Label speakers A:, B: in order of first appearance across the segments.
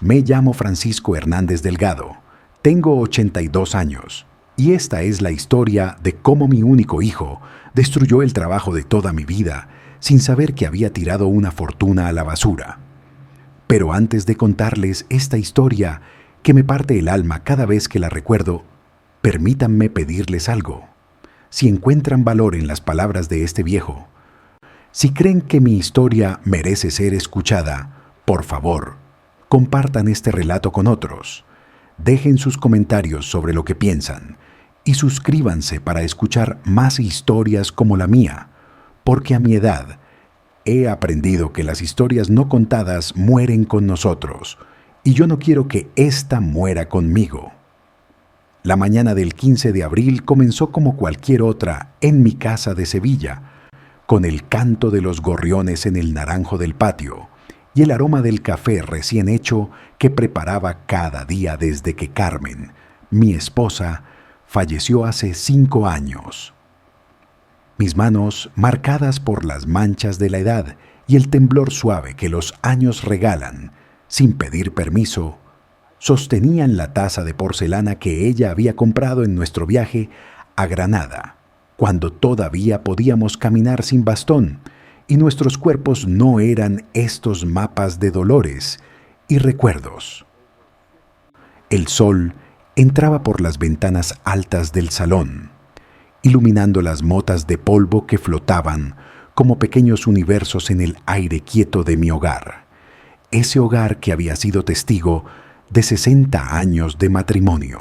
A: Me llamo Francisco Hernández Delgado, tengo 82 años y esta es la historia de cómo mi único hijo destruyó el trabajo de toda mi vida sin saber que había tirado una fortuna a la basura. Pero antes de contarles esta historia que me parte el alma cada vez que la recuerdo, permítanme pedirles algo. Si encuentran valor en las palabras de este viejo, si creen que mi historia merece ser escuchada, por favor, compartan este relato con otros. Dejen sus comentarios sobre lo que piensan y suscríbanse para escuchar más historias como la mía, porque a mi edad he aprendido que las historias no contadas mueren con nosotros y yo no quiero que esta muera conmigo. La mañana del 15 de abril comenzó como cualquier otra en mi casa de Sevilla, con el canto de los gorriones en el naranjo del patio y el aroma del café recién hecho que preparaba cada día desde que Carmen, mi esposa, falleció hace 5 años. Mis manos, marcadas por las manchas de la edad y el temblor suave que los años regalan, sin pedir permiso, sostenían la taza de porcelana que ella había comprado en nuestro viaje a Granada, cuando todavía podíamos caminar sin bastón y nuestros cuerpos no eran estos mapas de dolores y recuerdos. El sol entraba por las ventanas altas del salón, iluminando las motas de polvo que flotaban como pequeños universos en el aire quieto de mi hogar, ese hogar que había sido testigo de 60 años de matrimonio,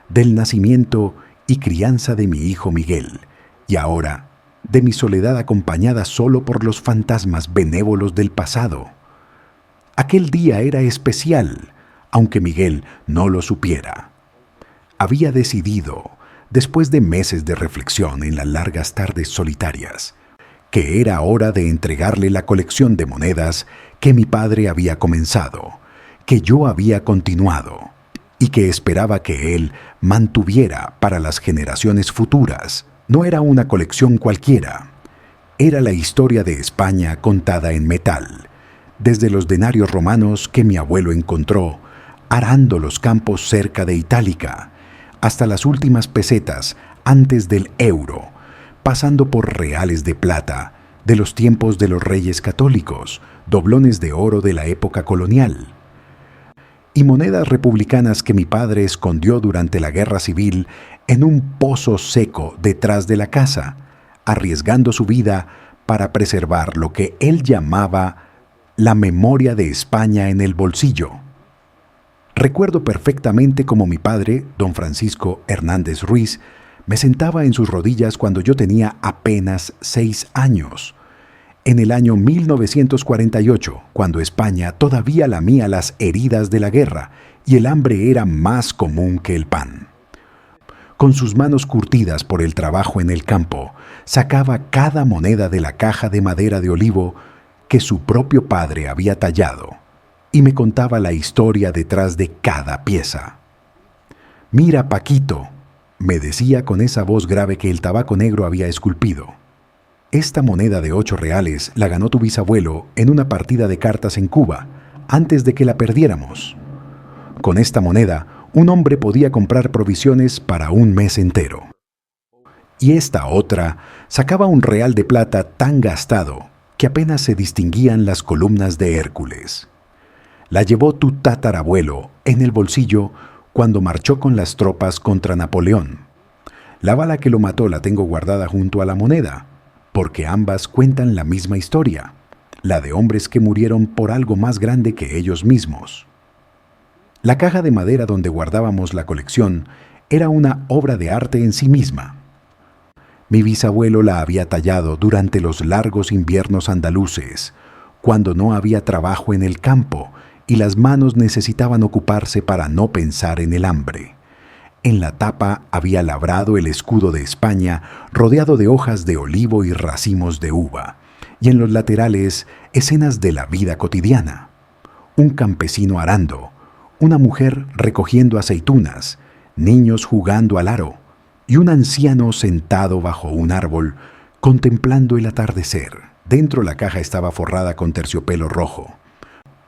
A: del nacimiento y crianza de mi hijo Miguel, y ahora de mi soledad acompañada solo por los fantasmas benévolos del pasado. Aquel día era especial, aunque Miguel no lo supiera. Había decidido, después de meses de reflexión en las largas tardes solitarias, que era hora de entregarle la colección de monedas que mi padre había comenzado, que yo había continuado, y que esperaba que él mantuviera para las generaciones futuras. No era una colección cualquiera. Era la historia de España contada en metal, desde los denarios romanos que mi abuelo encontró arando los campos cerca de Itálica, hasta las últimas pesetas antes del euro, pasando por reales de plata de los tiempos de los reyes católicos, doblones de oro de la época colonial, y monedas republicanas que mi padre escondió durante la Guerra Civil en un pozo seco detrás de la casa, arriesgando su vida para preservar lo que él llamaba la memoria de España en el bolsillo. Recuerdo perfectamente cómo mi padre, don Francisco Hernández Ruiz, me sentaba en sus rodillas cuando yo tenía apenas 6 años, en el año 1948, cuando España todavía lamía las heridas de la guerra y el hambre era más común que el pan. Con sus manos curtidas por el trabajo en el campo, sacaba cada moneda de la caja de madera de olivo que su propio padre había tallado y me contaba la historia detrás de cada pieza. «Mira, Paquito», me decía con esa voz grave que el tabaco negro había esculpido. «Esta moneda de 8 reales la ganó tu bisabuelo en una partida de cartas en Cuba, antes de que la perdiéramos. Con esta moneda, un hombre podía comprar provisiones para un mes entero. Y esta otra sacaba un real de plata tan gastado que apenas se distinguían las columnas de Hércules. La llevó tu tatarabuelo en el bolsillo cuando marchó con las tropas contra Napoleón. La bala que lo mató la tengo guardada junto a la moneda, porque ambas cuentan la misma historia, la de hombres que murieron por algo más grande que ellos mismos. La caja de madera donde guardábamos la colección era una obra de arte en sí misma. Mi bisabuelo la había tallado durante los largos inviernos andaluces, cuando no había trabajo en el campo y las manos necesitaban ocuparse para no pensar en el hambre. En la tapa había labrado el escudo de España rodeado de hojas de olivo y racimos de uva, y en los laterales escenas de la vida cotidiana. Un campesino arando, una mujer recogiendo aceitunas, niños jugando al aro, y un anciano sentado bajo un árbol contemplando el atardecer. Dentro la caja estaba forrada con terciopelo rojo.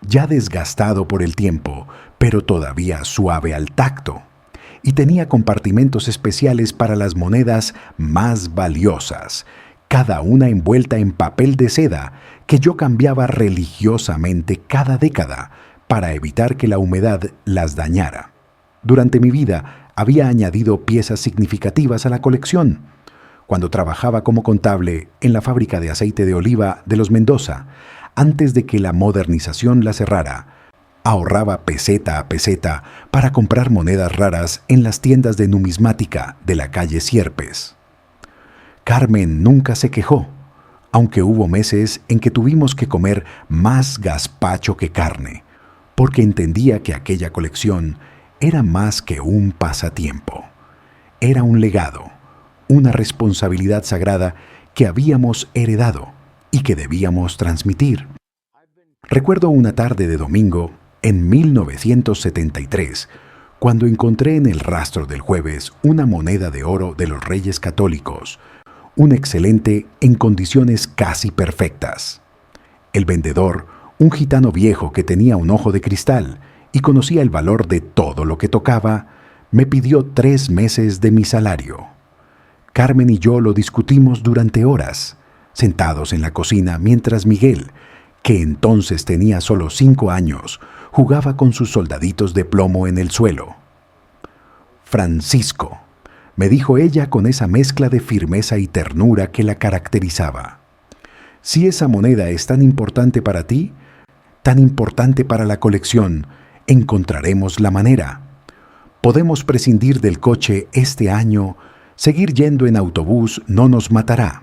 A: ya desgastado por el tiempo, pero todavía suave al tacto. Y tenía compartimentos especiales para las monedas más valiosas, cada una envuelta en papel de seda que yo cambiaba religiosamente cada década para evitar que la humedad las dañara. Durante mi vida había añadido piezas significativas a la colección. Cuando trabajaba como contable en la fábrica de aceite de oliva de los Mendoza, antes de que la modernización la cerrara, ahorraba peseta a peseta para comprar monedas raras en las tiendas de numismática de la calle Sierpes. Carmen nunca se quejó, aunque hubo meses en que tuvimos que comer más gazpacho que carne, porque entendía que aquella colección era más que un pasatiempo. Era un legado, una responsabilidad sagrada que habíamos heredado y que debíamos transmitir. Recuerdo una tarde de domingo en 1973, cuando encontré en el rastro del jueves una moneda de oro de los Reyes Católicos, un excelente en condiciones casi perfectas. El vendedor, un gitano viejo que tenía un ojo de cristal y conocía el valor de todo lo que tocaba, me pidió 3 meses de mi salario. Carmen y yo lo discutimos durante horas, sentados en la cocina mientras Miguel, que entonces tenía solo 5 años, jugaba con sus soldaditos de plomo en el suelo. «Francisco», me dijo ella con esa mezcla de firmeza y ternura que la caracterizaba. «Si esa moneda es tan importante para ti, tan importante para la colección, encontraremos la manera. Podemos prescindir del coche este año, seguir yendo en autobús no nos matará».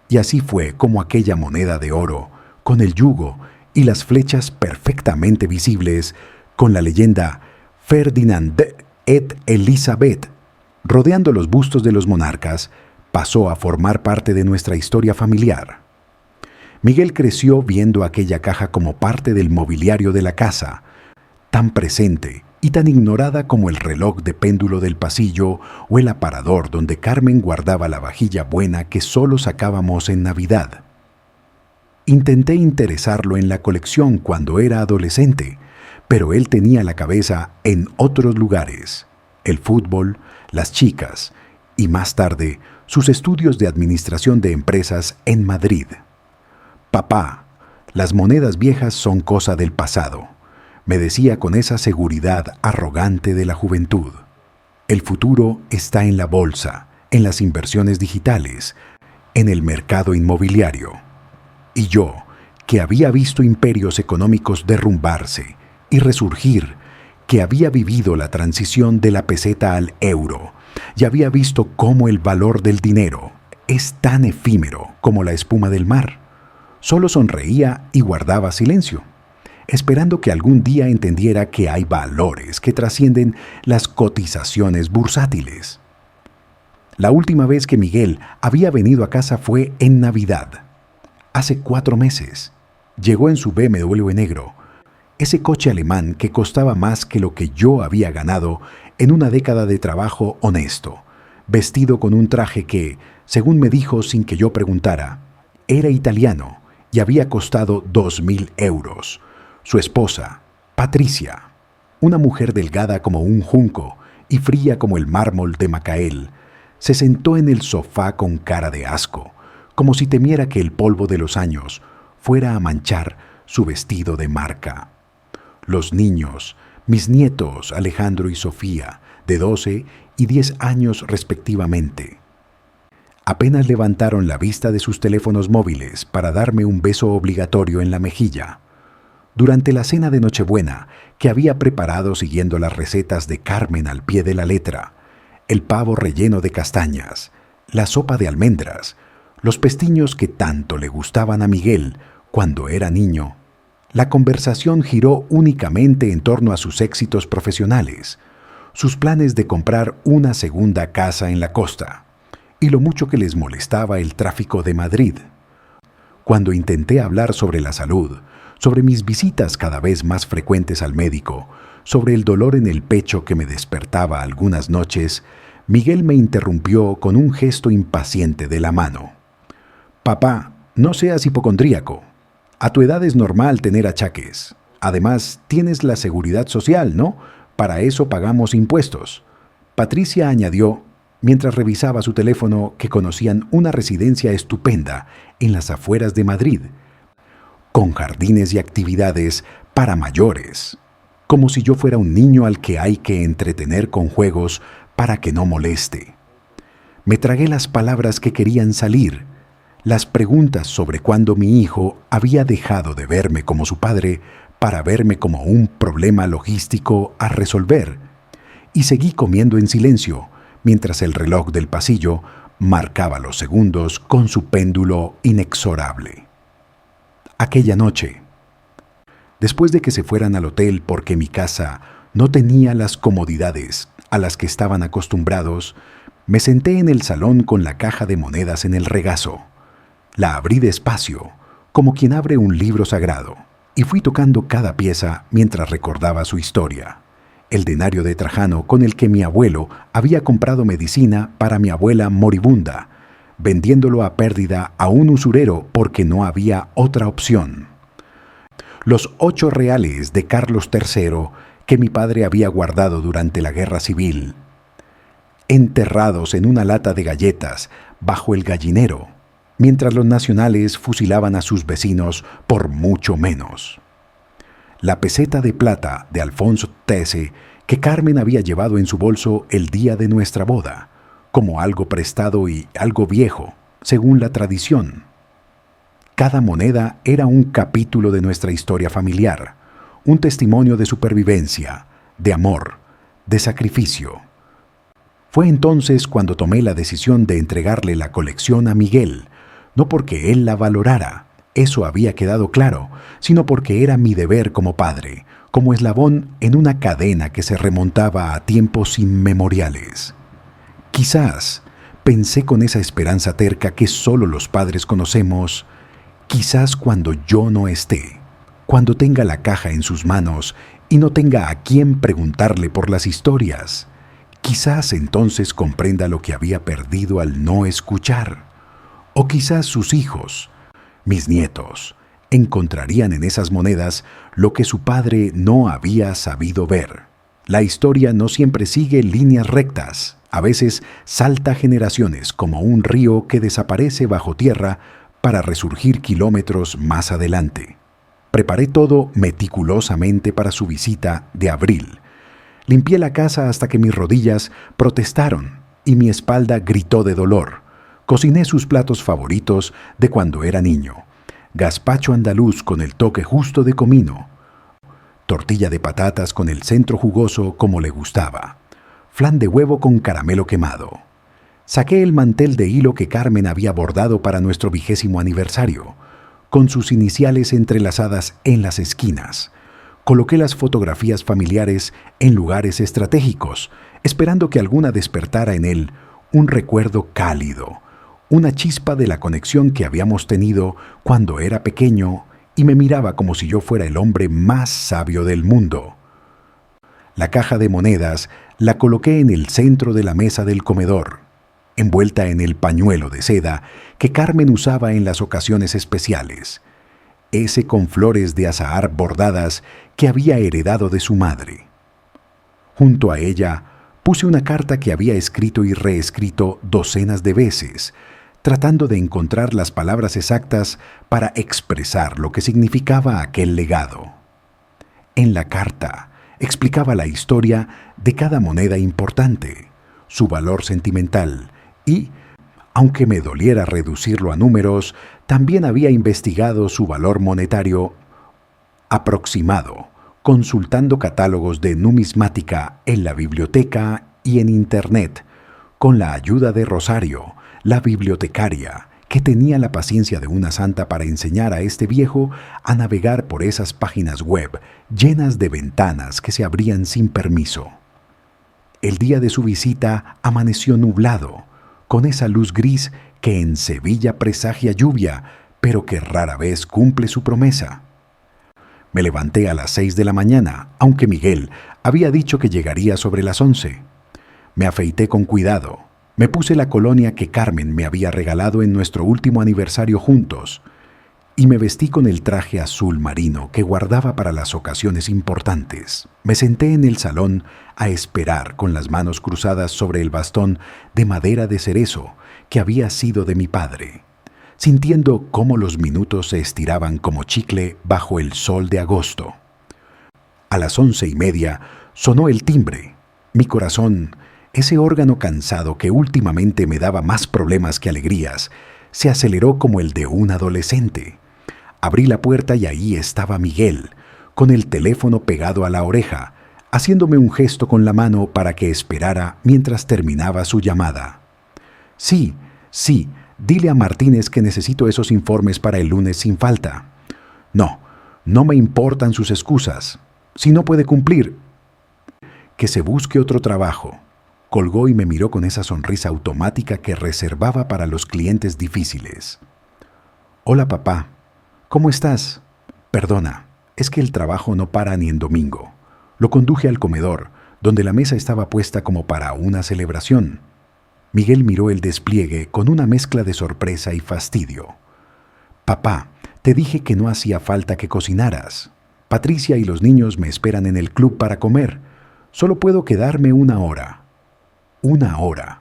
A: Y así fue como aquella moneda de oro, con el yugo y las flechas perfectamente visibles, con la leyenda Ferdinand et Elisabeth, rodeando los bustos de los monarcas, pasó a formar parte de nuestra historia familiar. Miguel creció viendo aquella caja como parte del mobiliario de la casa, tan presente y tan ignorada como el reloj de péndulo del pasillo o el aparador donde Carmen guardaba la vajilla buena que solo sacábamos en Navidad. Intenté interesarlo en la colección cuando era adolescente, pero él tenía la cabeza en otros lugares: el fútbol, las chicas y más tarde sus estudios de administración de empresas en Madrid. «Papá, las monedas viejas son cosa del pasado», me decía con esa seguridad arrogante de la juventud. «El futuro está en la bolsa, en las inversiones digitales, en el mercado inmobiliario». Y yo, que había visto imperios económicos derrumbarse y resurgir, que había vivido la transición de la peseta al euro y había visto cómo el valor del dinero es tan efímero como la espuma del mar, solo sonreía y guardaba silencio, esperando que algún día entendiera que hay valores que trascienden las cotizaciones bursátiles. La última vez que Miguel había venido a casa fue en Navidad. Hace 4 meses. Llegó en su BMW negro, ese coche alemán que costaba más que lo que yo había ganado en una década de trabajo honesto, vestido con un traje que, según me dijo sin que yo preguntara, era italiano y había costado 2.000 euros. Su esposa, Patricia, una mujer delgada como un junco y fría como el mármol de Macael, se sentó en el sofá con cara de asco, como si temiera que el polvo de los años fuera a manchar su vestido de marca. Los niños, mis nietos Alejandro y Sofía, de 12 y 10 años respectivamente, apenas levantaron la vista de sus teléfonos móviles para darme un beso obligatorio en la mejilla. Durante la cena de Nochebuena, que había preparado siguiendo las recetas de Carmen al pie de la letra, el pavo relleno de castañas, la sopa de almendras, los pestiños que tanto le gustaban a Miguel cuando era niño, la conversación giró únicamente en torno a sus éxitos profesionales, sus planes de comprar una segunda casa en la costa y lo mucho que les molestaba el tráfico de Madrid. Cuando intenté hablar sobre la salud, sobre mis visitas cada vez más frecuentes al médico, sobre el dolor en el pecho que me despertaba algunas noches, Miguel me interrumpió con un gesto impaciente de la mano. «Papá, no seas hipocondríaco. A tu edad es normal tener achaques. Además, tienes la seguridad social, ¿no? Para eso pagamos impuestos. Patricia añadió, mientras revisaba su teléfono, que conocían una residencia estupenda en las afueras de Madrid, con jardines y actividades para mayores, como si yo fuera un niño al que hay que entretener con juegos para que no moleste. Me tragué las palabras que querían salir, las preguntas sobre cuándo mi hijo había dejado de verme como su padre para verme como un problema logístico a resolver, y seguí comiendo en silencio mientras el reloj del pasillo marcaba los segundos con su péndulo inexorable. Aquella noche, después de que se fueran al hotel porque mi casa no tenía las comodidades a las que estaban acostumbrados, me senté en el salón con la caja de monedas en el regazo. La abrí despacio, como quien abre un libro sagrado, y fui tocando cada pieza mientras recordaba su historia. El denario de Trajano con el que mi abuelo había comprado medicina para mi abuela moribunda, vendiéndolo a pérdida a un usurero porque no había otra opción. Los 8 reales de Carlos III que mi padre había guardado durante la Guerra Civil, enterrados en una lata de galletas bajo el gallinero, mientras los nacionales fusilaban a sus vecinos por mucho menos. La peseta de plata de Alfonso XIII que Carmen había llevado en su bolso el día de nuestra boda, como algo prestado y algo viejo, según la tradición. Cada moneda era un capítulo de nuestra historia familiar, un testimonio de supervivencia, de amor, de sacrificio. Fue entonces cuando tomé la decisión de entregarle la colección a Miguel, no porque él la valorara, eso había quedado claro, sino porque era mi deber como padre, como eslabón en una cadena que se remontaba a tiempos inmemoriales. Quizás, pensé con esa esperanza terca que solo los padres conocemos, quizás cuando yo no esté, cuando tenga la caja en sus manos y no tenga a quién preguntarle por las historias, quizás entonces comprenda lo que había perdido al no escuchar. O quizás sus hijos, mis nietos, encontrarían en esas monedas lo que su padre no había sabido ver. La historia no siempre sigue líneas rectas, a veces salta generaciones como un río que desaparece bajo tierra para resurgir kilómetros más adelante. Preparé todo meticulosamente para su visita de abril. Limpié la casa hasta que mis rodillas protestaron y mi espalda gritó de dolor. Cociné sus platos favoritos de cuando era niño: gazpacho andaluz con el toque justo de comino, tortilla de patatas con el centro jugoso como le gustaba, flan de huevo con caramelo quemado. Saqué el mantel de hilo que Carmen había bordado para nuestro 20º aniversario, con sus iniciales entrelazadas en las esquinas. Coloqué las fotografías familiares en lugares estratégicos, esperando que alguna despertara en él un recuerdo cálido, una chispa de la conexión que habíamos tenido cuando era pequeño y me miraba como si yo fuera el hombre más sabio del mundo. La caja de monedas la coloqué en el centro de la mesa del comedor, envuelta en el pañuelo de seda que Carmen usaba en las ocasiones especiales, ese con flores de azahar bordadas que había heredado de su madre. Junto a ella puse una carta que había escrito y reescrito docenas de veces, tratando de encontrar las palabras exactas para expresar lo que significaba aquel legado. En la carta explicaba la historia de cada moneda importante, su valor sentimental y, aunque me doliera reducirlo a números, también había investigado su valor monetario aproximado, consultando catálogos de numismática en la biblioteca y en Internet, con la ayuda de Rosario, la bibliotecaria, que tenía la paciencia de una santa para enseñar a este viejo a navegar por esas páginas web llenas de ventanas que se abrían sin permiso. El día de su visita amaneció nublado, con esa luz gris que en Sevilla presagia lluvia, pero que rara vez cumple su promesa. Me levanté a las 6 de la mañana, aunque Miguel había dicho que llegaría sobre las 11. Me afeité con cuidado. Me puse la colonia que Carmen me había regalado en nuestro último aniversario juntos y me vestí con el traje azul marino que guardaba para las ocasiones importantes. Me senté en el salón a esperar con las manos cruzadas sobre el bastón de madera de cerezo que había sido de mi padre, sintiendo cómo los minutos se estiraban como chicle bajo el sol de agosto. A las 11:30 sonó el timbre. Mi corazón, ese órgano cansado que últimamente me daba más problemas que alegrías, se aceleró como el de un adolescente. Abrí la puerta y ahí estaba Miguel, con el teléfono pegado a la oreja, haciéndome un gesto con la mano para que esperara mientras terminaba su llamada. Sí, dile a Martínez que necesito esos informes para el lunes sin falta. No me importan sus excusas. Si no puede cumplir, que se busque otro trabajo. Colgó y me miró con esa sonrisa automática que reservaba para los clientes difíciles. Hola, papá. ¿Cómo estás? Perdona, es que el trabajo no para ni en domingo. Lo conduje al comedor, donde la mesa estaba puesta como para una celebración. Miguel miró el despliegue con una mezcla de sorpresa y fastidio. Papá, te dije que no hacía falta que cocinaras. Patricia y los niños me esperan en el club para comer. Solo puedo quedarme 1 hora. 1 hora.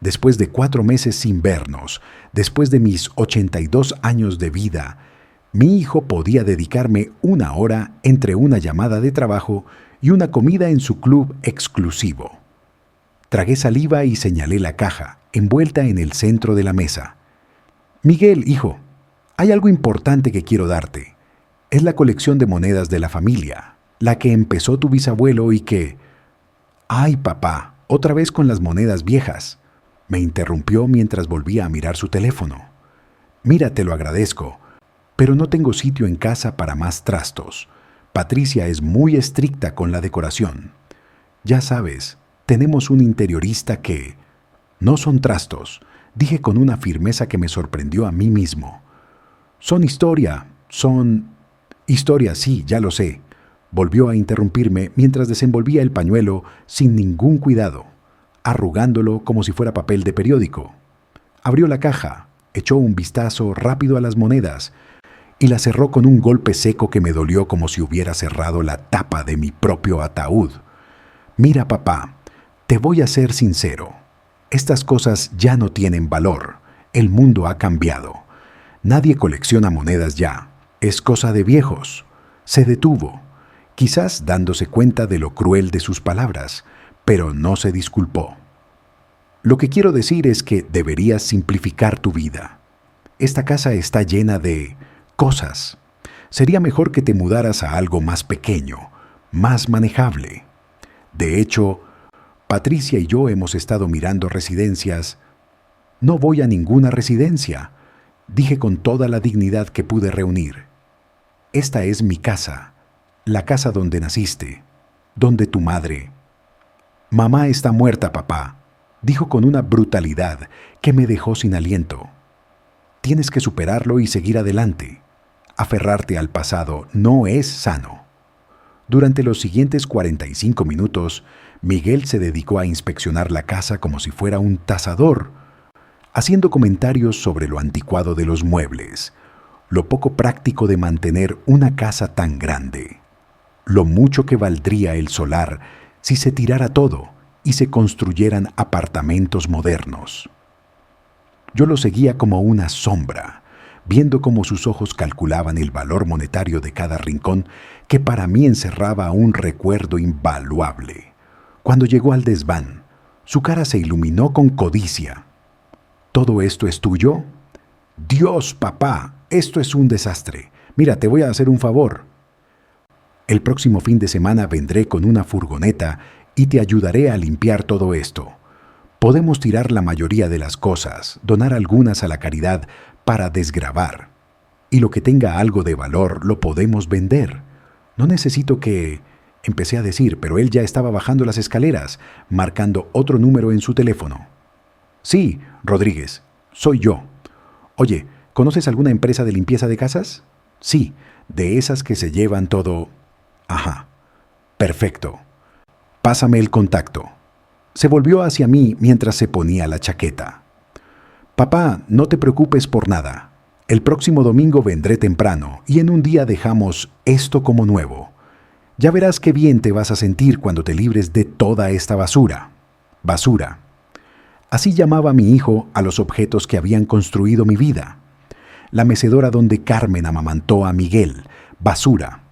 A: Después de 4 meses sin vernos, después de mis 82 años de vida, mi hijo podía dedicarme 1 hora entre una llamada de trabajo y una comida en su club exclusivo. Tragué saliva y señalé la caja, envuelta en el centro de la mesa. Miguel, hijo, hay algo importante que quiero darte. Es la colección de monedas de la familia, la que empezó tu bisabuelo y que... ¡Ay, papá! Otra vez con las monedas viejas. Me interrumpió mientras volvía a mirar su teléfono. Mira, te lo agradezco, pero no tengo sitio en casa para más trastos. Patricia es muy estricta con la decoración. Ya sabes, tenemos un interiorista que... No son trastos, dije con una firmeza que me sorprendió a mí mismo. Son historia, sí, ya lo sé. Volvió a interrumpirme mientras desenvolvía el pañuelo sin ningún cuidado, arrugándolo como si fuera papel de periódico. Abrió la caja, echó un vistazo rápido a las monedas y la cerró con un golpe seco que me dolió como si hubiera cerrado la tapa de mi propio ataúd. Mira, papá, te voy a ser sincero. Estas cosas ya no tienen valor. El mundo ha cambiado. Nadie colecciona monedas ya. Es cosa de viejos. Se detuvo, quizás dándose cuenta de lo cruel de sus palabras, pero no se disculpó. Lo que quiero decir es que deberías simplificar tu vida. Esta casa está llena de cosas. Sería mejor que te mudaras a algo más pequeño, más manejable. De hecho, Patricia y yo hemos estado mirando residencias. No voy a ninguna residencia, dije con toda la dignidad que pude reunir. Esta es mi casa, la casa donde naciste, donde tu madre... Mamá está muerta, papá, dijo con una brutalidad que me dejó sin aliento. Tienes que superarlo y seguir adelante. Aferrarte al pasado no es sano. Durante los siguientes 45 minutos, Miguel se dedicó a inspeccionar la casa como si fuera un tasador, haciendo comentarios sobre lo anticuado de los muebles, lo poco práctico de mantener una casa tan grande, lo mucho que valdría el solar si se tirara todo y se construyeran apartamentos modernos. Yo lo seguía como una sombra, viendo cómo sus ojos calculaban el valor monetario de cada rincón que para mí encerraba un recuerdo invaluable. Cuando llegó al desván, su cara se iluminó con codicia. ¿Todo esto es tuyo? Dios, papá, esto es un desastre. Mira, te voy a hacer un favor. El próximo fin de semana vendré con una furgoneta y te ayudaré a limpiar todo esto. Podemos tirar la mayoría de las cosas, donar algunas a la caridad para desgravar. Y lo que tenga algo de valor lo podemos vender. No necesito que... Empecé a decir, pero él ya estaba bajando las escaleras, marcando otro número en su teléfono. Sí, Rodríguez, soy yo. Oye, ¿conoces alguna empresa de limpieza de casas? Sí, de esas que se llevan todo... Ajá, perfecto. Pásame el contacto. Se volvió hacia mí mientras se ponía la chaqueta. Papá, no te preocupes por nada. El próximo domingo vendré temprano y en un día dejamos esto como nuevo. Ya verás qué bien te vas a sentir cuando te libres de toda esta basura. Basura. Así llamaba mi hijo a los objetos que habían construido mi vida. La mecedora donde Carmen amamantó a Miguel. Basura.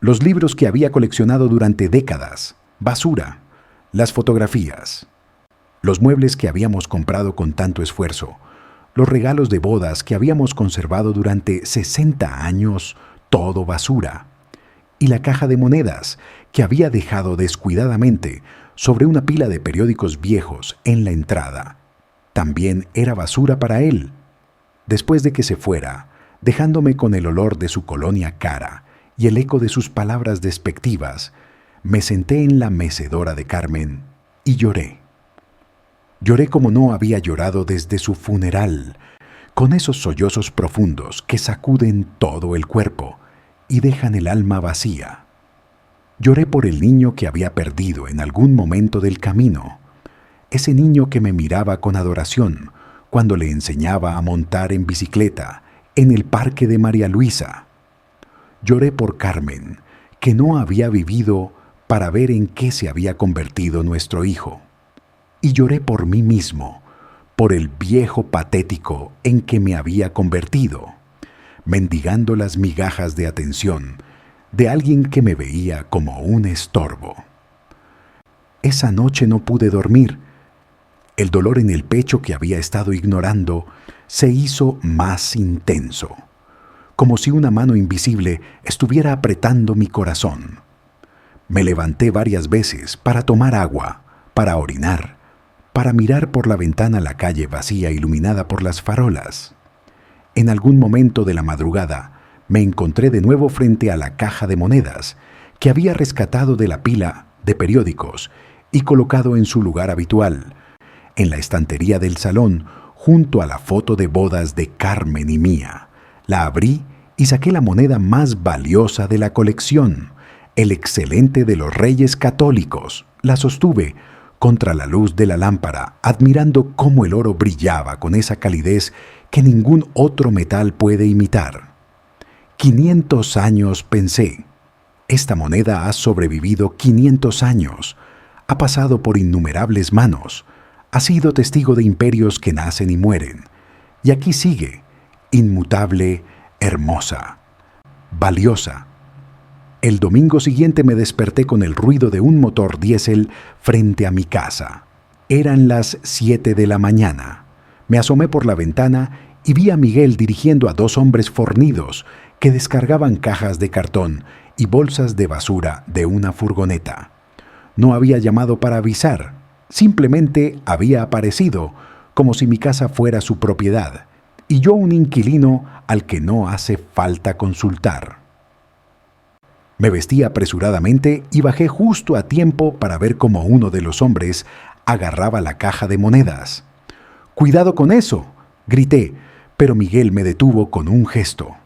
A: Los libros que había coleccionado durante décadas. Basura. Las fotografías. Los muebles que habíamos comprado con tanto esfuerzo. Los regalos de bodas que habíamos conservado durante 60 años. Todo basura. Y la caja de monedas que había dejado descuidadamente sobre una pila de periódicos viejos en la entrada. También era basura para él. Después de que se fuera, dejándome con el olor de su colonia cara y el eco de sus palabras despectivas, me senté en la mecedora de Carmen y lloré. Lloré como no había llorado desde su funeral, con esos sollozos profundos que sacuden todo el cuerpo y dejan el alma vacía. Lloré por el niño que había perdido en algún momento del camino, ese niño que me miraba con adoración cuando le enseñaba a montar en bicicleta en el parque de María Luisa. Lloré por Carmen, que no había vivido para ver en qué se había convertido nuestro hijo. Y lloré por mí mismo, por el viejo patético en que me había convertido, mendigando las migajas de atención de alguien que me veía como un estorbo. Esa noche no pude dormir. El dolor en el pecho que había estado ignorando se hizo más intenso, como si una mano invisible estuviera apretando mi corazón. Me levanté varias veces para tomar agua, para orinar, para mirar por la ventana la calle vacía iluminada por las farolas. En algún momento de la madrugada me encontré de nuevo frente a la caja de monedas que había rescatado de la pila de periódicos y colocado en su lugar habitual, en la estantería del salón, junto a la foto de bodas de Carmen y mía. La abrí y saqué la moneda más valiosa de la colección, el excelente de los Reyes Católicos. La sostuve contra la luz de la lámpara, admirando cómo el oro brillaba con esa calidez que ningún otro metal puede imitar. 500 años, pensé. Esta moneda ha sobrevivido 500 años, ha pasado por innumerables manos, ha sido testigo de imperios que nacen y mueren, y aquí sigue, inmutable, hermosa, valiosa. El domingo siguiente me desperté con el ruido de un motor diésel frente a mi casa. Eran las 7 de la mañana. Me asomé por la ventana y vi a Miguel dirigiendo a 2 hombres fornidos que descargaban cajas de cartón y bolsas de basura de una furgoneta. No había llamado para avisar, simplemente había aparecido, como si mi casa fuera su propiedad, y yo un inquilino al que no hace falta consultar. Me vestí apresuradamente y bajé justo a tiempo para ver cómo uno de los hombres agarraba la caja de monedas. «¡Cuidado con eso!», grité, pero Miguel me detuvo con un gesto.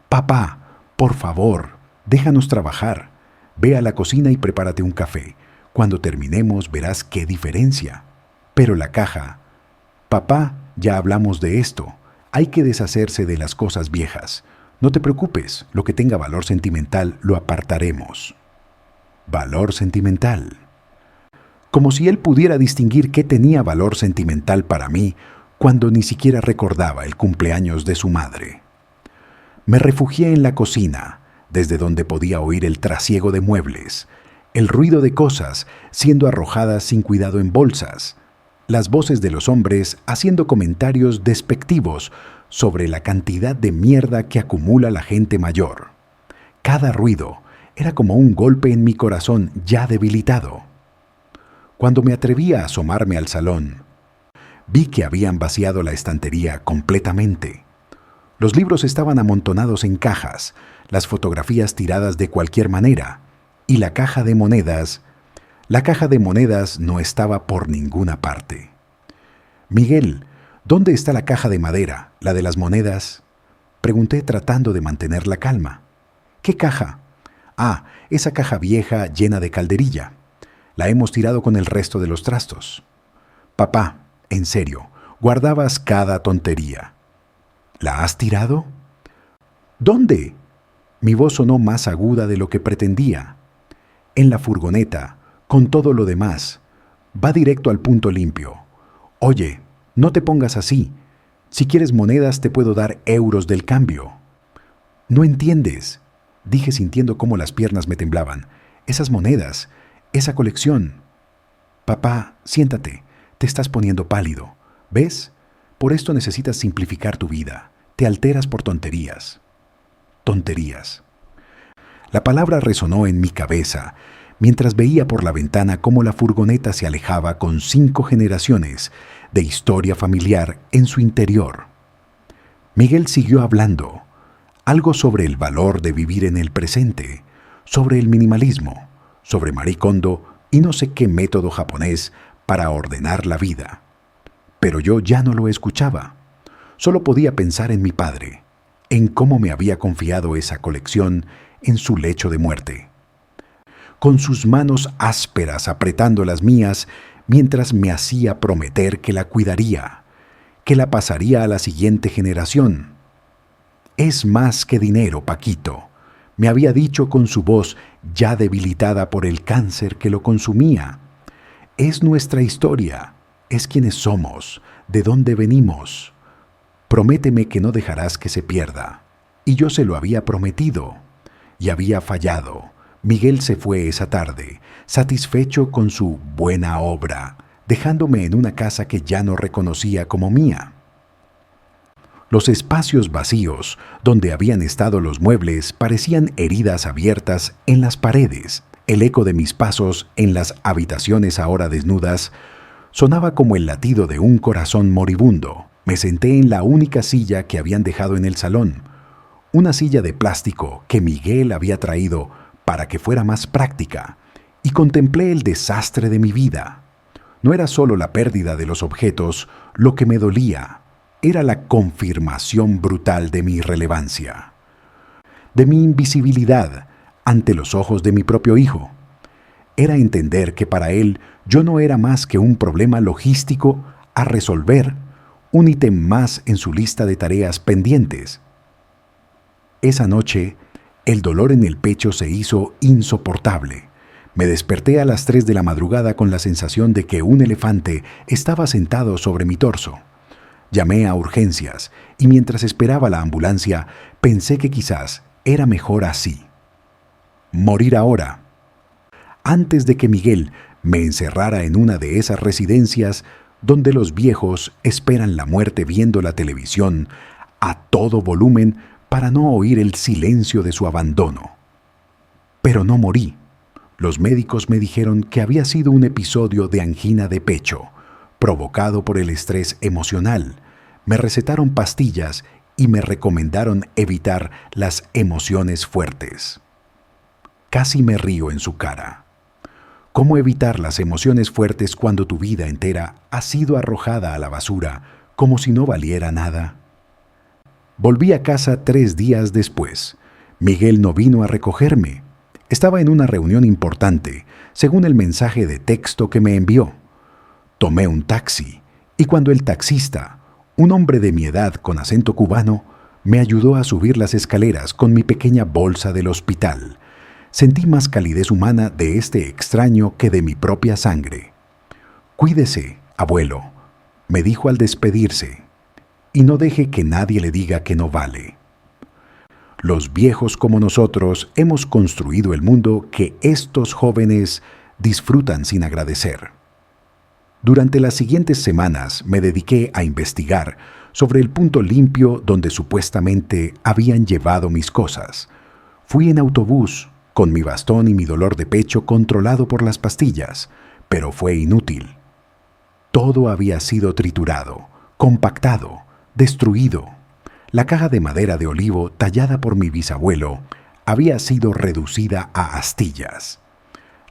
A: «Papá, por favor, déjanos trabajar. Ve a la cocina y prepárate un café. Cuando terminemos verás qué diferencia». Pero la caja... «Papá, ya hablamos de esto. Hay que deshacerse de las cosas viejas. No te preocupes, lo que tenga valor sentimental lo apartaremos». Valor sentimental. Como si él pudiera distinguir qué tenía valor sentimental para mí cuando ni siquiera recordaba el cumpleaños de su madre. Me refugié en la cocina, desde donde podía oír el trasiego de muebles, el ruido de cosas siendo arrojadas sin cuidado en bolsas, las voces de los hombres haciendo comentarios despectivos sobre la cantidad de mierda que acumula la gente mayor. Cada ruido era como un golpe en mi corazón ya debilitado. Cuando me atreví a asomarme al salón, vi que habían vaciado la estantería completamente. Los libros estaban amontonados en cajas, las fotografías tiradas de cualquier manera, y la caja de monedas no estaba por ninguna parte. «Miguel, ¿dónde está la caja de madera, la de las monedas?», pregunté tratando de mantener la calma. «¿Qué caja?». «Ah, esa caja vieja llena de calderilla. La hemos tirado con el resto de los trastos». «Papá, en serio, guardabas cada tontería». ¿La has tirado? ¿Dónde? Mi voz sonó más aguda de lo que pretendía. En la furgoneta, con todo lo demás. Va directo al punto limpio. Oye, no te pongas así. Si quieres monedas te puedo dar euros del cambio. No entiendes, dije sintiendo cómo las piernas me temblaban. Esas monedas, esa colección. Papá, siéntate, te estás poniendo pálido. ¿Ves? Por esto necesitas simplificar tu vida. Te alteras por tonterías. Tonterías. La palabra resonó en mi cabeza mientras veía por la ventana cómo la furgoneta se alejaba con 5 generaciones de historia familiar en su interior. Miguel siguió hablando, algo sobre el valor de vivir en el presente, sobre el minimalismo, sobre Marie Kondo y no sé qué método japonés para ordenar la vida. Pero yo ya no lo escuchaba. Solo podía pensar en mi padre, en cómo me había confiado esa colección en su lecho de muerte. Con sus manos ásperas apretando las mías mientras me hacía prometer que la cuidaría, que la pasaría a la siguiente generación. Es más que dinero, Paquito, me había dicho con su voz ya debilitada por el cáncer que lo consumía. Es nuestra historia, es quienes somos, de dónde venimos. Prométeme que no dejarás que se pierda. Y yo se lo había prometido. Y había fallado. Miguel se fue esa tarde, satisfecho con su buena obra, dejándome en una casa que ya no reconocía como mía. Los espacios vacíos donde habían estado los muebles parecían heridas abiertas en las paredes. El eco de mis pasos en las habitaciones ahora desnudas sonaba como el latido de un corazón moribundo. Me senté en la única silla que habían dejado en el salón, una silla de plástico que Miguel había traído para que fuera más práctica, y contemplé el desastre de mi vida. No era solo la pérdida de los objetos lo que me dolía, era la confirmación brutal de mi irrelevancia, de mi invisibilidad ante los ojos de mi propio hijo. Era entender que para él yo no era más que un problema logístico a resolver, un ítem más en su lista de tareas pendientes. Esa noche, el dolor en el pecho se hizo insoportable. Me desperté a las 3 de la madrugada con la sensación de que un elefante estaba sentado sobre mi torso. Llamé a urgencias y mientras esperaba la ambulancia, pensé que quizás era mejor así. Morir ahora. Antes de que Miguel me encerrara en una de esas residencias donde los viejos esperan la muerte viendo la televisión a todo volumen para no oír el silencio de su abandono. Pero no morí. Los médicos me dijeron que había sido un episodio de angina de pecho, provocado por el estrés emocional. Me recetaron pastillas y me recomendaron evitar las emociones fuertes. Casi me río en su cara. ¿Cómo evitar las emociones fuertes cuando tu vida entera ha sido arrojada a la basura como si no valiera nada? Volví a casa 3 días después. Miguel no vino a recogerme. Estaba en una reunión importante, según el mensaje de texto que me envió. Tomé un taxi, y cuando el taxista, un hombre de mi edad con acento cubano, me ayudó a subir las escaleras con mi pequeña bolsa del hospital, sentí más calidez humana de este extraño que de mi propia sangre. «Cuídese, abuelo», me dijo al despedirse, «y no deje que nadie le diga que no vale». Los viejos como nosotros hemos construido el mundo que estos jóvenes disfrutan sin agradecer. Durante las siguientes semanas me dediqué a investigar sobre el punto limpio donde supuestamente habían llevado mis cosas. Fui en autobús, con mi bastón y mi dolor de pecho controlado por las pastillas, pero fue inútil. Todo había sido triturado, compactado, destruido. La caja de madera de olivo tallada por mi bisabuelo había sido reducida a astillas.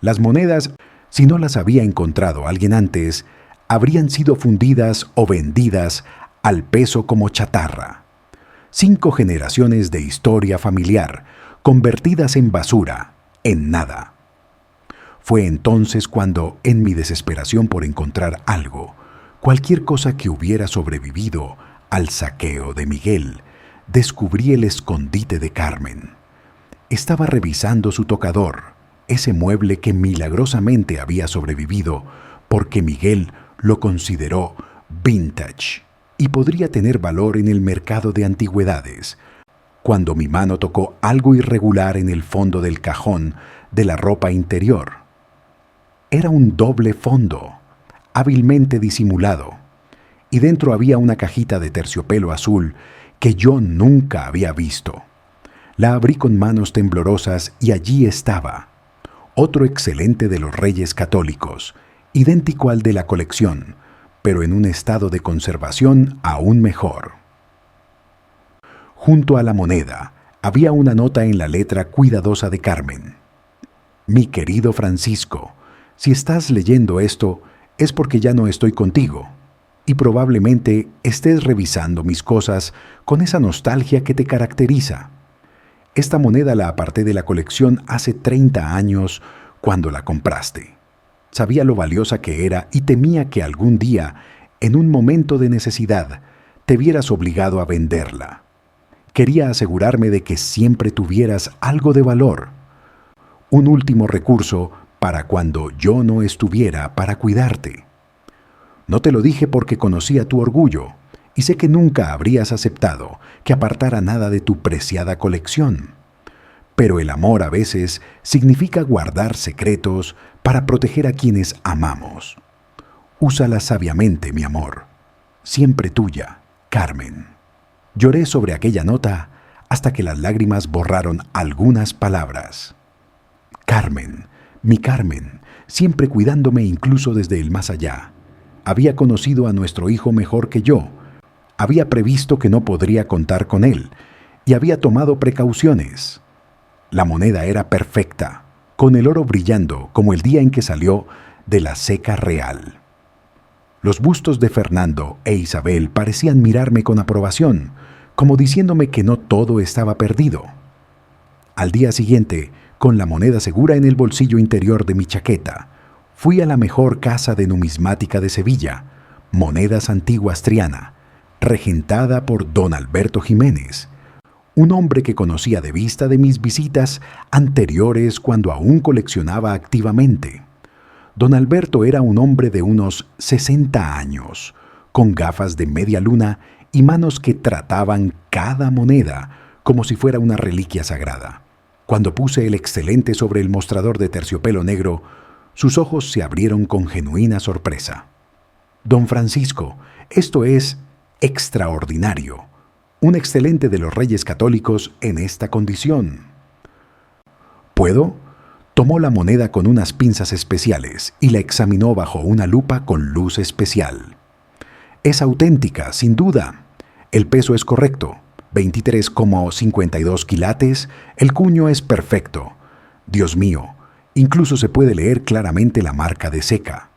A: Las monedas, si no las había encontrado alguien antes, habrían sido fundidas o vendidas al peso como chatarra. 5 generaciones de historia familiar, convertidas en basura, en nada. Fue entonces cuando, en mi desesperación por encontrar algo, cualquier cosa que hubiera sobrevivido al saqueo de Miguel, descubrí el escondite de Carmen. Estaba revisando su tocador, ese mueble que milagrosamente había sobrevivido porque Miguel lo consideró vintage y podría tener valor en el mercado de antigüedades, cuando mi mano tocó algo irregular en el fondo del cajón de la ropa interior. Era un doble fondo, hábilmente disimulado, y dentro había una cajita de terciopelo azul que yo nunca había visto. La abrí con manos temblorosas y allí estaba, otro excelente de los Reyes Católicos, idéntico al de la colección, pero en un estado de conservación aún mejor. Junto a la moneda había una nota en la letra cuidadosa de Carmen. Mi querido Francisco, si estás leyendo esto es porque ya no estoy contigo y probablemente estés revisando mis cosas con esa nostalgia que te caracteriza. Esta moneda la aparté de la colección hace 30 años cuando la compraste. Sabía lo valiosa que era y temía que algún día, en un momento de necesidad, te vieras obligado a venderla. Quería asegurarme de que siempre tuvieras algo de valor. Un último recurso para cuando yo no estuviera para cuidarte. No te lo dije porque conocía tu orgullo y sé que nunca habrías aceptado que apartara nada de tu preciada colección. Pero el amor a veces significa guardar secretos para proteger a quienes amamos. Úsala sabiamente, mi amor. Siempre tuya, Carmen. Lloré sobre aquella nota hasta que las lágrimas borraron algunas palabras. Carmen, mi Carmen, siempre cuidándome incluso desde el más allá. Había conocido a nuestro hijo mejor que yo. Había previsto que no podría contar con él y había tomado precauciones. La moneda era perfecta, con el oro brillando como el día en que salió de la ceca real. Los bustos de Fernando e Isabel parecían mirarme con aprobación, como diciéndome que no todo estaba perdido. Al día siguiente, con la moneda segura en el bolsillo interior de mi chaqueta, fui a la mejor casa de numismática de Sevilla, Monedas Antiguas Triana, regentada por don Alberto Jiménez, un hombre que conocía de vista de mis visitas anteriores cuando aún coleccionaba activamente. Don Alberto era un hombre de unos 60 años, con gafas de media luna y manos que trataban cada moneda como si fuera una reliquia sagrada. Cuando puse el excelente sobre el mostrador de terciopelo negro, sus ojos se abrieron con genuina sorpresa. Don Francisco, esto es extraordinario. Un excelente de los Reyes Católicos en esta condición. ¿Puedo? Tomó la moneda con unas pinzas especiales y la examinó bajo una lupa con luz especial. Es auténtica, sin duda. El peso es correcto, 23,52 quilates, el cuño es perfecto. Dios mío, incluso se puede leer claramente la marca de ceca.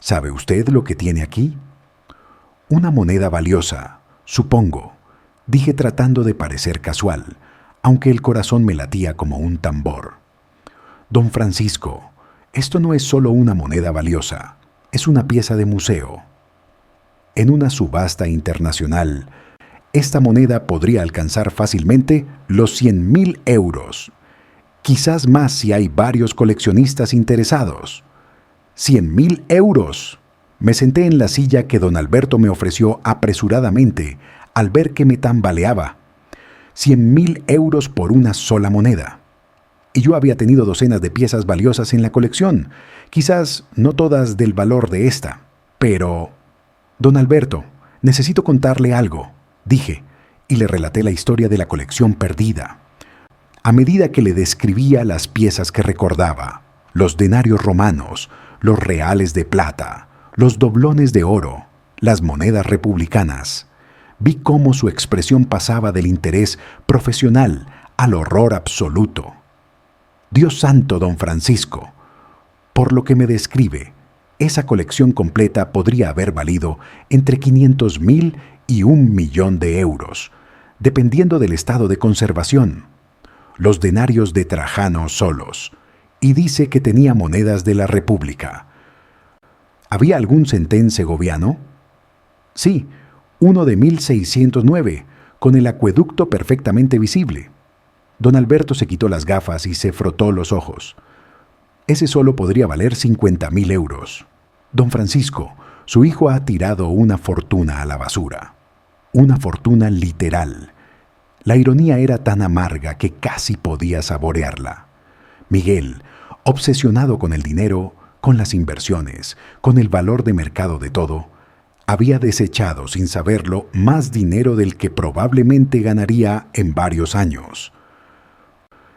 A: ¿Sabe usted lo que tiene aquí? Una moneda valiosa, supongo, dije tratando de parecer casual, aunque el corazón me latía como un tambor. Don Francisco, esto no es solo una moneda valiosa, es una pieza de museo. En una subasta internacional, esta moneda podría alcanzar fácilmente los 100.000 euros. Quizás más si hay varios coleccionistas interesados. 100.000 euros. Me senté en la silla que don Alberto me ofreció apresuradamente al ver que me tambaleaba. 100.000 euros por una sola moneda. Y yo había tenido docenas de piezas valiosas en la colección, quizás no todas del valor de esta, pero... Don Alberto, necesito contarle algo, dije, y le relaté la historia de la colección perdida. A medida que le describía las piezas que recordaba, los denarios romanos, los reales de plata, los doblones de oro, las monedas republicanas, vi cómo su expresión pasaba del interés profesional al horror absoluto. Dios santo, don Francisco, por lo que me describe, esa colección completa podría haber valido entre 500.000 y 1.000.000 de euros, dependiendo del estado de conservación. Los denarios de Trajano solos, y dice que tenía monedas de la República. ¿Había algún centén segoviano? Sí, uno de 1609, con el acueducto perfectamente visible. Don Alberto se quitó las gafas y se frotó los ojos. Ese solo podría valer 50.000 euros. Don Francisco, su hijo ha tirado una fortuna a la basura. Una fortuna literal. La ironía era tan amarga que casi podía saborearla. Miguel, obsesionado con el dinero, con las inversiones, con el valor de mercado de todo, había desechado sin saberlo más dinero del que probablemente ganaría en varios años.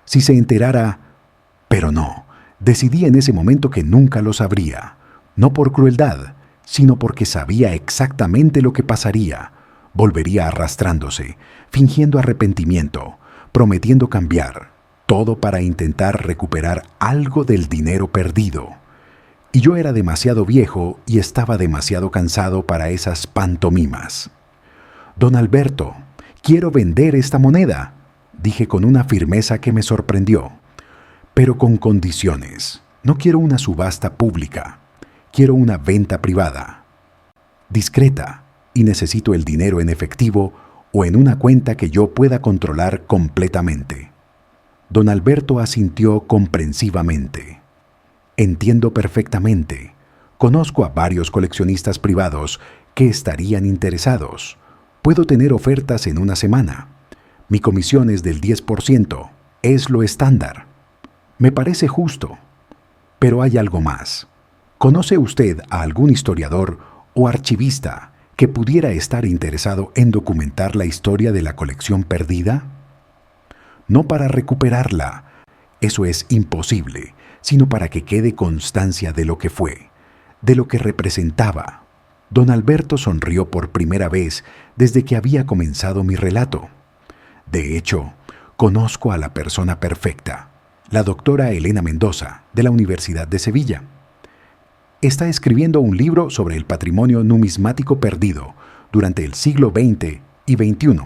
A: Si se enterara, pero no, decidí en ese momento que nunca lo sabría, no por crueldad, sino porque sabía exactamente lo que pasaría. Volvería arrastrándose, fingiendo arrepentimiento, prometiendo cambiar, todo para intentar recuperar algo del dinero perdido. Y yo era demasiado viejo y estaba demasiado cansado para esas pantomimas. «Don Alberto, quiero vender esta moneda», dije con una firmeza que me sorprendió. «Pero con condiciones. No quiero una subasta pública. Quiero una venta privada. Discreta, y necesito el dinero en efectivo o en una cuenta que yo pueda controlar completamente». Don Alberto asintió comprensivamente. «Entiendo perfectamente. Conozco a varios coleccionistas privados que estarían interesados. Puedo tener ofertas en una semana. Mi comisión es del 10%. Es lo estándar. Me parece justo. Pero hay algo más. ¿Conoce usted a algún historiador o archivista que pudiera estar interesado en documentar la historia de la colección perdida? No para recuperarla, eso es imposible, sino para que quede constancia de lo que fue, de lo que representaba. Don Alberto sonrió por primera vez desde que había comenzado mi relato. De hecho, conozco a la persona perfecta, la doctora Elena Mendoza, de la Universidad de Sevilla. Está escribiendo un libro sobre el patrimonio numismático perdido durante el siglo XX y XXI.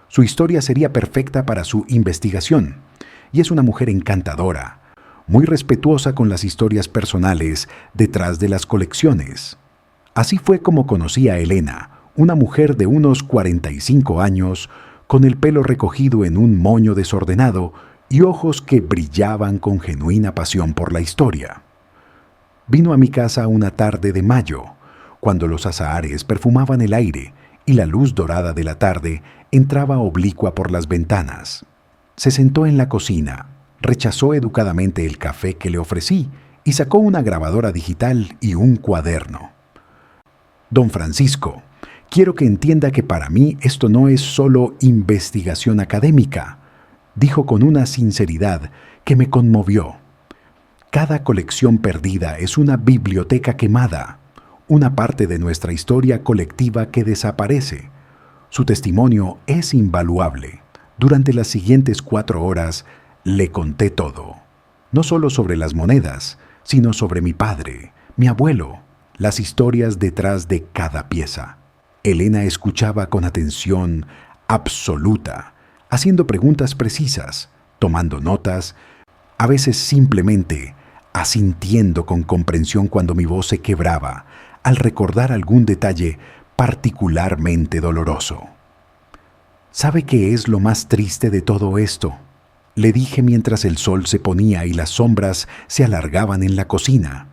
A: Su historia sería perfecta para su investigación, y es una mujer encantadora, muy respetuosa con las historias personales detrás de las colecciones. Así fue como conocí a Elena, una mujer de unos 45 años, con el pelo recogido en un moño desordenado y ojos que brillaban con genuina pasión por la historia. Vino a mi casa una tarde de mayo, cuando los azahares perfumaban el aire y la luz dorada de la tarde entraba oblicua por las ventanas. Se sentó en la cocina, rechazó educadamente el café que le ofrecí y sacó una grabadora digital y un cuaderno. «Don Francisco, quiero que entienda que para mí esto no es solo investigación académica», dijo con una sinceridad que me conmovió. «Cada colección perdida es una biblioteca quemada, una parte de nuestra historia colectiva que desaparece. Su testimonio es invaluable. Durante las siguientes 4 horas le conté todo, no solo sobre las monedas, sino sobre mi padre, mi abuelo, las historias detrás de cada pieza». Elena escuchaba con atención absoluta, haciendo preguntas precisas, tomando notas, a veces simplemente asintiendo con comprensión cuando mi voz se quebraba al recordar algún detalle particularmente doloroso. «¿Sabe qué es lo más triste de todo esto?», le dije mientras el sol se ponía y las sombras se alargaban en la cocina.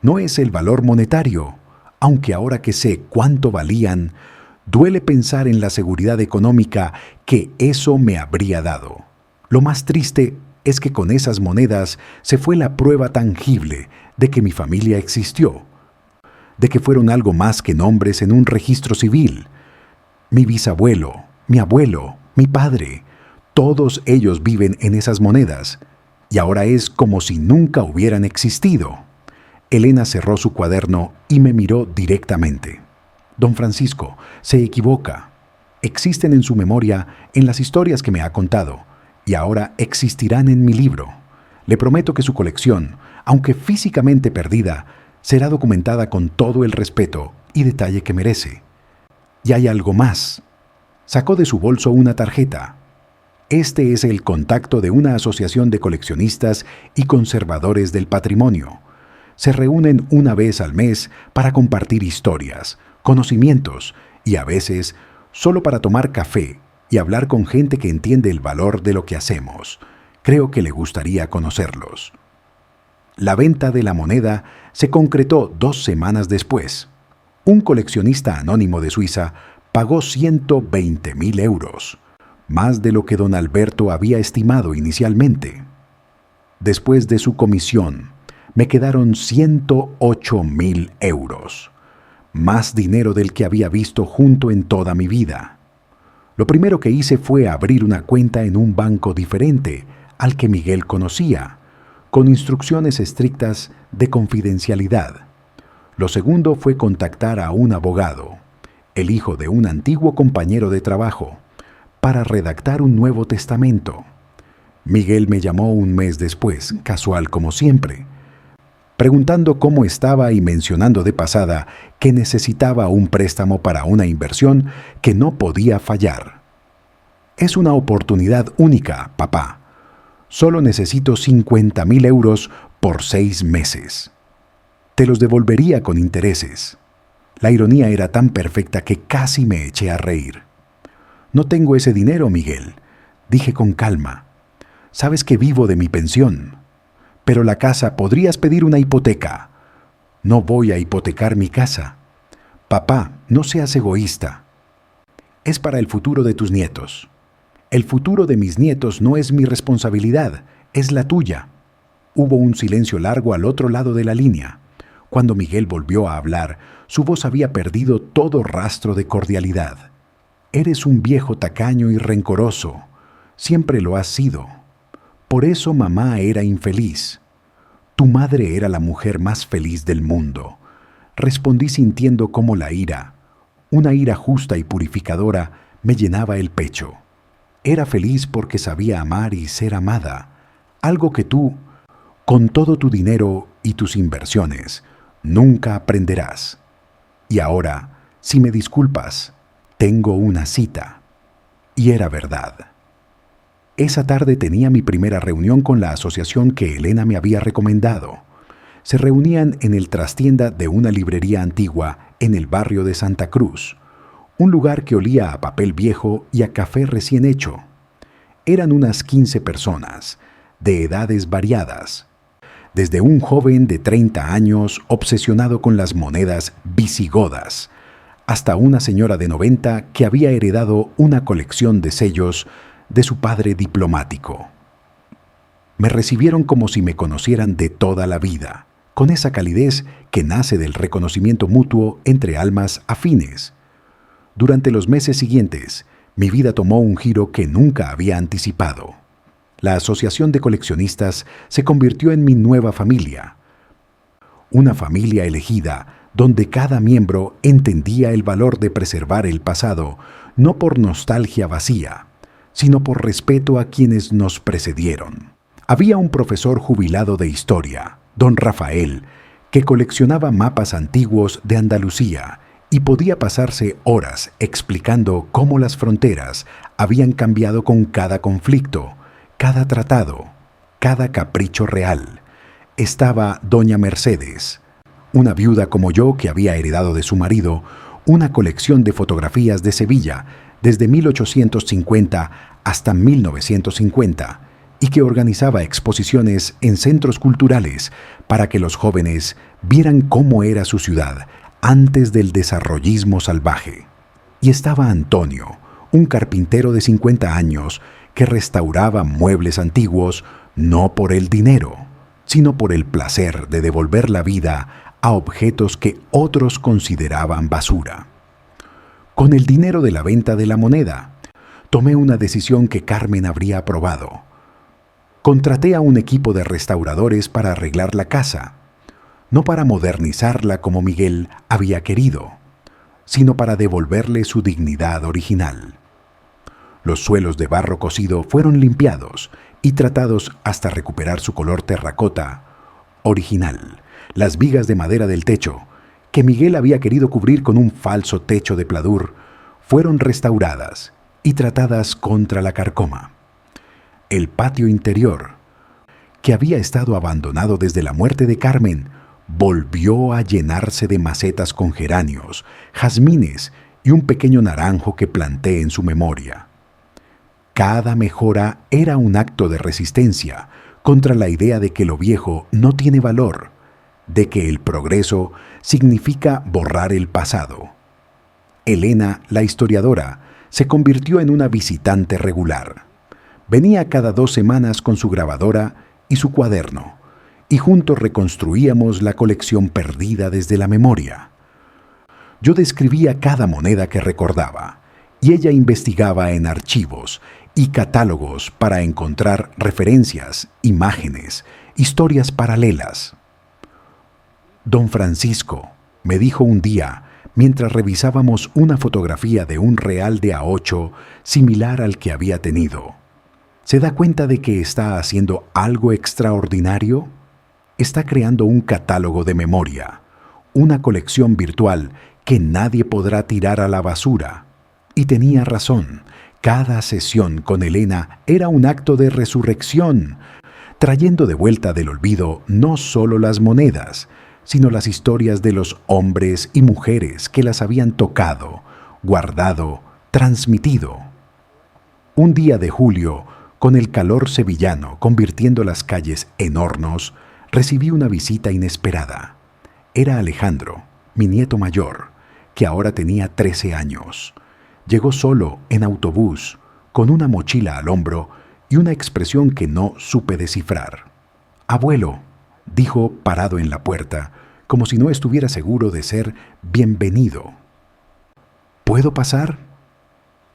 A: «No es el valor monetario, aunque ahora que sé cuánto valían, duele pensar en la seguridad económica que eso me habría dado. Lo más triste es que con esas monedas se fue la prueba tangible de que mi familia existió, de que fueron algo más que nombres en un registro civil. Mi bisabuelo, mi abuelo, mi padre, todos ellos viven en esas monedas, y ahora es como si nunca hubieran existido». Elena cerró su cuaderno y me miró directamente. «Don Francisco, se equivoca. Existen en su memoria, en las historias que me ha contado, y ahora existirán en mi libro. Le prometo que su colección, aunque físicamente perdida, será documentada con todo el respeto y detalle que merece. Y hay algo más». Sacó de su bolso una tarjeta. «Este es el contacto de una asociación de coleccionistas y conservadores del patrimonio. Se reúnen una vez al mes para compartir historias, conocimientos y a veces solo para tomar café y hablar con gente que entiende el valor de lo que hacemos. Creo que le gustaría conocerlos. La venta de la moneda se concretó 2 semanas después. Un coleccionista anónimo de Suiza pagó 120.000 euros, más de lo que don Alberto había estimado inicialmente. Después de su comisión, me quedaron 108.000 euros, más dinero del que había visto junto en toda mi vida. Lo primero que hice fue abrir una cuenta en un banco diferente al que Miguel conocía, con instrucciones estrictas de confidencialidad. Lo segundo fue contactar a un abogado, el hijo de un antiguo compañero de trabajo, para redactar un nuevo testamento. Miguel me llamó un mes después, casual como siempre, preguntando cómo estaba y mencionando de pasada que necesitaba un préstamo para una inversión que no podía fallar. Es una oportunidad única, papá. Solo necesito 50.000 euros por 6 meses. Te los devolvería con intereses. La ironía era tan perfecta que casi me eché a reír. No tengo ese dinero, Miguel, dije con calma. Sabes que vivo de mi pensión. Pero la casa, podrías pedir una hipoteca. No voy a hipotecar mi casa. Papá, no seas egoísta. Es para el futuro de tus nietos. El futuro de mis nietos no es mi responsabilidad, es la tuya. Hubo un silencio largo al otro lado de la línea. Cuando Miguel volvió a hablar, su voz había perdido todo rastro de cordialidad. Eres un viejo tacaño y rencoroso. Siempre lo has sido. Por eso mamá era infeliz. Tu madre era la mujer más feliz del mundo. Respondí sintiendo cómo la ira, una ira justa y purificadora, me llenaba el pecho. Era feliz porque sabía amar y ser amada, algo que tú, con todo tu dinero y tus inversiones, nunca aprenderás. Y ahora, si me disculpas, tengo una cita. Y era verdad. Esa tarde tenía mi primera reunión con la asociación que Elena me había recomendado. Se reunían en el trastienda de una librería antigua en el barrio de Santa Cruz, un lugar que olía a papel viejo y a café recién hecho. Eran unas 15 personas, de edades variadas, desde un joven de 30 años obsesionado con las monedas visigodas, hasta una señora de 90 que había heredado una colección de sellos de su padre diplomático. Me recibieron como si me conocieran de toda la vida, con esa calidez que nace del reconocimiento mutuo entre almas afines. Durante los meses siguientes, mi vida tomó un giro que nunca había anticipado. La asociación de coleccionistas se convirtió en mi nueva familia. Una familia elegida, donde cada miembro entendía el valor de preservar el pasado, no por nostalgia vacía, sino por respeto a quienes nos precedieron. Había un profesor jubilado de historia, don Rafael, que coleccionaba mapas antiguos de Andalucía y podía pasarse horas explicando cómo las fronteras habían cambiado con cada conflicto, cada tratado, cada capricho real. Estaba doña Mercedes, una viuda como yo que había heredado de su marido una colección de fotografías de Sevilla desde 1850 hasta 1950 y que organizaba exposiciones en centros culturales para que los jóvenes vieran cómo era su ciudad antes del desarrollismo salvaje. Y estaba Antonio, un carpintero de 50 años que restauraba muebles antiguos no por el dinero, sino por el placer de devolver la vida a objetos que otros consideraban basura. Con el dinero de la venta de la moneda, tomé una decisión que Carmen habría aprobado. Contraté a un equipo de restauradores para arreglar la casa, no para modernizarla como Miguel había querido, sino para devolverle su dignidad original. Los suelos de barro cocido fueron limpiados y tratados hasta recuperar su color terracota original. Las vigas de madera del techo, que Miguel había querido cubrir con un falso techo de pladur, fueron restauradas y tratadas contra la carcoma. El patio interior, que había estado abandonado desde la muerte de Carmen, volvió a llenarse de macetas con geranios, jazmines y un pequeño naranjo que planté en su memoria. Cada mejora era un acto de resistencia contra la idea de que lo viejo no tiene valor, de que el progreso significa borrar el pasado. Elena, la historiadora, se convirtió en una visitante regular. Venía cada 2 semanas con su grabadora y su cuaderno, y juntos reconstruíamos la colección perdida desde la memoria. Yo describía cada moneda que recordaba, y ella investigaba en archivos y catálogos para encontrar referencias, imágenes, historias paralelas. Don Francisco, me dijo un día, mientras revisábamos una fotografía de un real de A8 similar al que había tenido, ¿se da cuenta de que está haciendo algo extraordinario? Está creando un catálogo de memoria, una colección virtual que nadie podrá tirar a la basura. Y tenía razón, cada sesión con Elena era un acto de resurrección, trayendo de vuelta del olvido no solo las monedas, sino las historias de los hombres y mujeres que las habían tocado, guardado, transmitido. Un día de julio, con el calor sevillano convirtiendo las calles en hornos, recibí una visita inesperada. Era Alejandro, mi nieto mayor, que ahora tenía 13 años. Llegó solo, en autobús, con una mochila al hombro y una expresión que no supe descifrar. «Abuelo», dijo parado en la puerta, como si no estuviera seguro de ser bienvenido. «¿Puedo pasar?»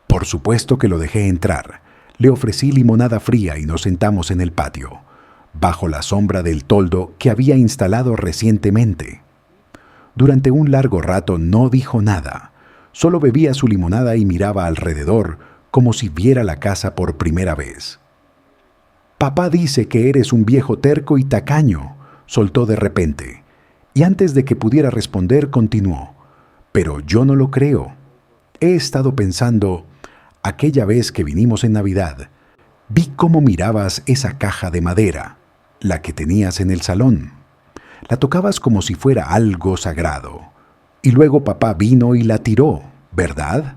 A: Por supuesto que lo dejé entrar. Le ofrecí limonada fría y nos sentamos en el patio, bajo la sombra del toldo que había instalado recientemente. Durante un largo rato no dijo nada, solo bebía su limonada y miraba alrededor como si viera la casa por primera vez. «Papá dice que eres un viejo terco y tacaño», soltó de repente, y antes de que pudiera responder continuó. «Pero yo no lo creo. He estado pensando, aquella vez que vinimos en Navidad, vi cómo mirabas esa caja de madera, la que tenías en el salón. La tocabas como si fuera algo sagrado. Y luego papá vino y la tiró, ¿verdad?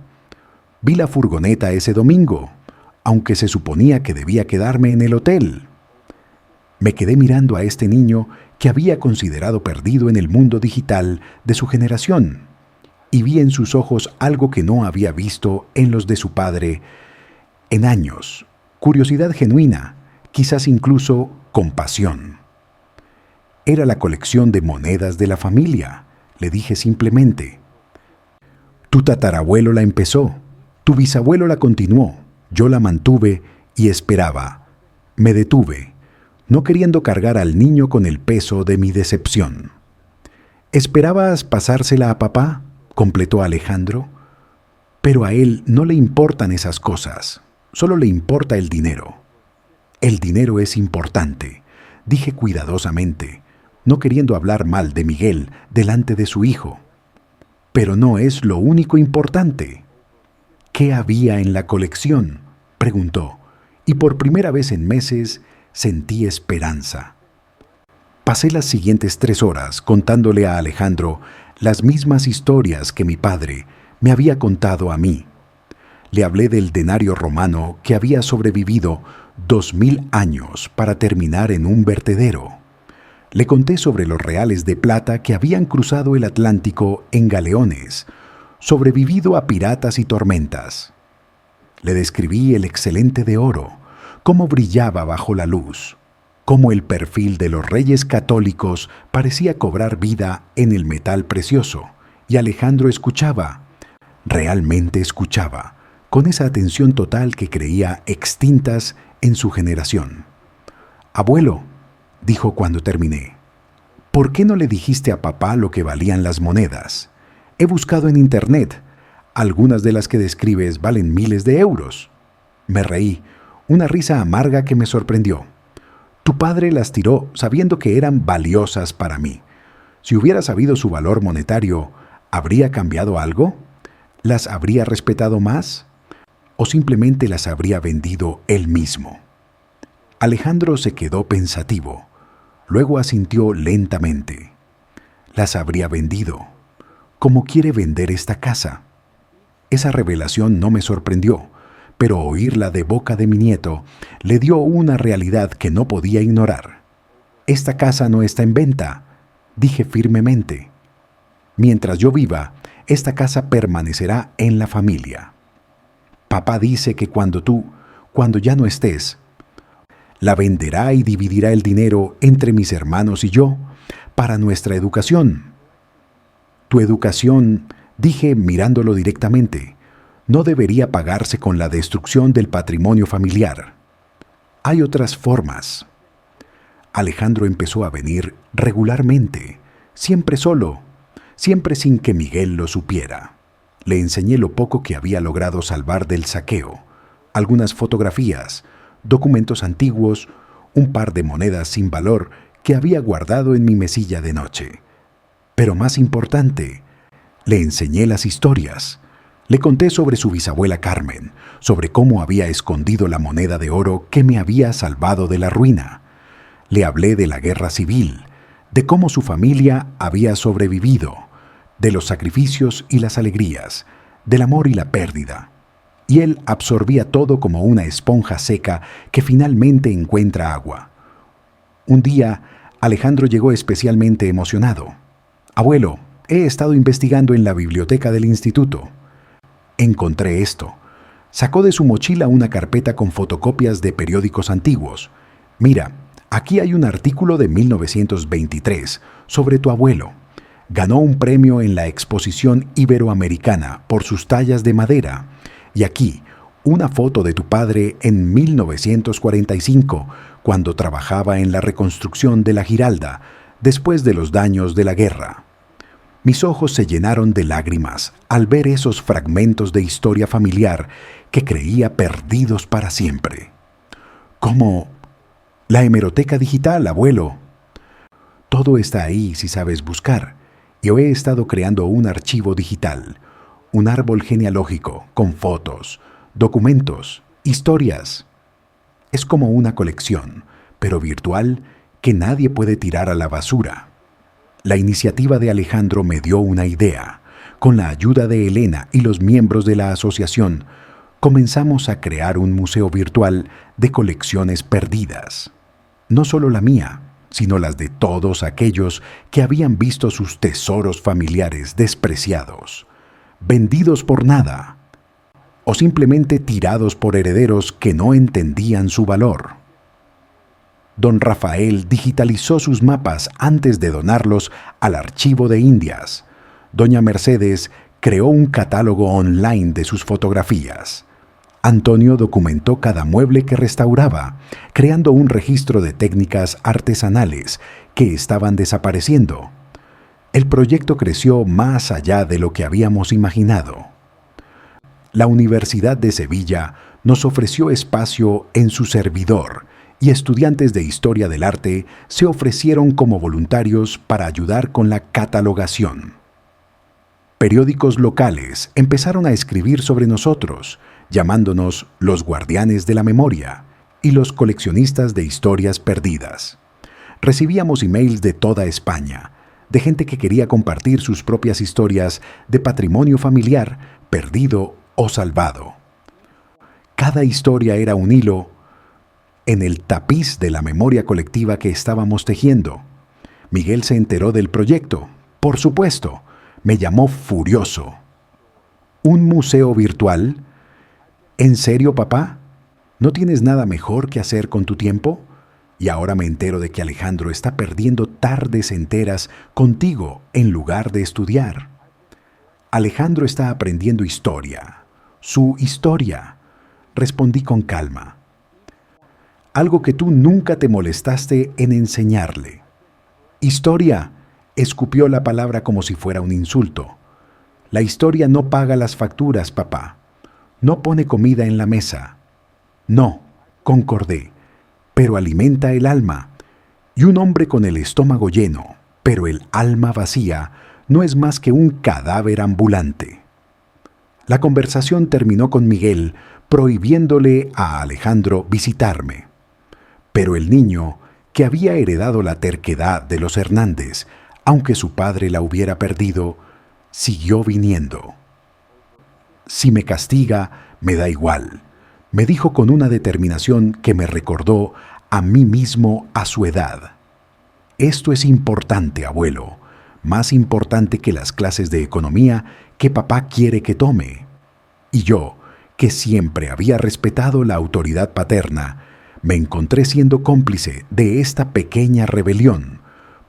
A: Vi la furgoneta ese domingo, aunque se suponía que debía quedarme en el hotel». Me quedé mirando a este niño que había considerado perdido en el mundo digital de su generación, y vi en sus ojos algo que no había visto en los de su padre en años: curiosidad genuina, quizás incluso compasión. «Era la colección de monedas de la familia», le dije simplemente. «Tu tatarabuelo la empezó, tu bisabuelo la continuó, yo la mantuve y esperaba». Me detuve, no queriendo cargar al niño con el peso de mi decepción. «¿Esperabas pasársela a papá?», completó Alejandro. «Pero a él no le importan esas cosas, solo le importa el dinero». «El dinero es importante», dije cuidadosamente, no queriendo hablar mal de Miguel delante de su hijo. «Pero no es lo único importante». «¿Qué había en la colección?», preguntó, y por primera vez en meses sentí esperanza. Pasé las siguientes 3 horas contándole a Alejandro las mismas historias que mi padre me había contado a mí. Le hablé del denario romano que había sobrevivido 2000 años para terminar en un vertedero. Le conté sobre los reales de plata que habían cruzado el Atlántico en galeones, sobrevivido a piratas y tormentas. Le describí el excelente de oro, cómo brillaba bajo la luz, cómo el perfil de los reyes católicos parecía cobrar vida en el metal precioso, y Alejandro escuchaba, realmente escuchaba, con esa atención total que creía extintas en su generación. «Abuelo», dijo cuando terminé, «¿por qué no le dijiste a papá lo que valían las monedas? He buscado en internet. Algunas de las que describes valen miles de euros». Me reí, una risa amarga que me sorprendió. «Tu padre las tiró sabiendo que eran valiosas para mí. Si hubiera sabido su valor monetario, ¿habría cambiado algo? ¿Las habría respetado más? ¿O simplemente las habría vendido él mismo?» Alejandro se quedó pensativo. Luego asintió lentamente. «Las habría vendido. ¿Cómo quiere vender esta casa?» Esa revelación no me sorprendió, pero oírla de boca de mi nieto le dio una realidad que no podía ignorar. «Esta casa no está en venta», dije firmemente. «Mientras yo viva, esta casa permanecerá en la familia. Papá dice que cuando ya no estés, la venderá y dividirá el dinero entre mis hermanos y yo para nuestra educación». «Tu educación», dije mirándolo directamente, «no debería pagarse con la destrucción del patrimonio familiar. Hay otras formas». Alejandro empezó a venir regularmente, siempre solo, siempre sin que Miguel lo supiera. Le enseñé lo poco que había logrado salvar del saqueo, algunas fotografías, documentos antiguos, un par de monedas sin valor que había guardado en mi mesilla de noche. Pero más importante, le enseñé las historias. Le conté sobre su bisabuela Carmen, sobre cómo había escondido la moneda de oro que me había salvado de la ruina. Le hablé de la guerra civil, de cómo su familia había sobrevivido, de los sacrificios y las alegrías, del amor y la pérdida. Y él absorbía todo como una esponja seca que finalmente encuentra agua. Un día, Alejandro llegó especialmente emocionado. «Abuelo, he estado investigando en la biblioteca del instituto. Encontré esto». Sacó de su mochila una carpeta con fotocopias de periódicos antiguos. «Mira, aquí hay un artículo de 1923 sobre tu abuelo. Ganó un premio en la Exposición Iberoamericana por sus tallas de madera. Y aquí, una foto de tu padre en 1945, cuando trabajaba en la reconstrucción de la Giralda, después de los daños de la guerra». Mis ojos se llenaron de lágrimas al ver esos fragmentos de historia familiar que creía perdidos para siempre. «¿Cómo? La hemeroteca digital, abuelo». «Todo está ahí si sabes buscar. Yo he estado creando un archivo digital, un árbol genealógico con fotos, documentos, historias. Es como una colección, pero virtual, que nadie puede tirar a la basura». La iniciativa de Alejandro me dio una idea. Con la ayuda de Elena y los miembros de la asociación, comenzamos a crear un museo virtual de colecciones perdidas. No solo la mía, sino las de todos aquellos que habían visto sus tesoros familiares despreciados, vendidos por nada, o simplemente tirados por herederos que no entendían su valor. Don Rafael digitalizó sus mapas antes de donarlos al Archivo de Indias. Doña Mercedes creó un catálogo online de sus fotografías. Antonio documentó cada mueble que restauraba, creando un registro de técnicas artesanales que estaban desapareciendo. El proyecto creció más allá de lo que habíamos imaginado. La Universidad de Sevilla nos ofreció espacio en su servidor y estudiantes de Historia del Arte se ofrecieron como voluntarios para ayudar con la catalogación. Periódicos locales empezaron a escribir sobre nosotros, llamándonos los guardianes de la memoria y los coleccionistas de historias perdidas. Recibíamos emails de toda España, de gente que quería compartir sus propias historias de patrimonio familiar perdido o salvado. Cada historia era un hilo en el tapiz de la memoria colectiva que estábamos tejiendo. Miguel se enteró del proyecto. Por supuesto, me llamó furioso. ¿Un museo virtual? ¿En serio, papá? ¿No tienes nada mejor que hacer con tu tiempo? Y ahora me entero de que Alejandro está perdiendo tardes enteras contigo en lugar de estudiar. Alejandro está aprendiendo historia. Su historia. Respondí con calma. Algo que tú nunca te molestaste en enseñarle. «Historia», escupió la palabra como si fuera un insulto. «La historia no paga las facturas, papá. No pone comida en la mesa». «No», concordé, «pero alimenta el alma. Y un hombre con el estómago lleno, pero el alma vacía, no es más que un cadáver ambulante». La conversación terminó con Miguel prohibiéndole a Alejandro visitarme. Pero el niño, que había heredado la terquedad de los Hernández, aunque su padre la hubiera perdido, siguió viniendo. Si me castiga, me da igual, me dijo con una determinación que me recordó a mí mismo a su edad. Esto es importante, abuelo, más importante que las clases de economía que papá quiere que tome. Y yo, que siempre había respetado la autoridad paterna, me encontré siendo cómplice de esta pequeña rebelión,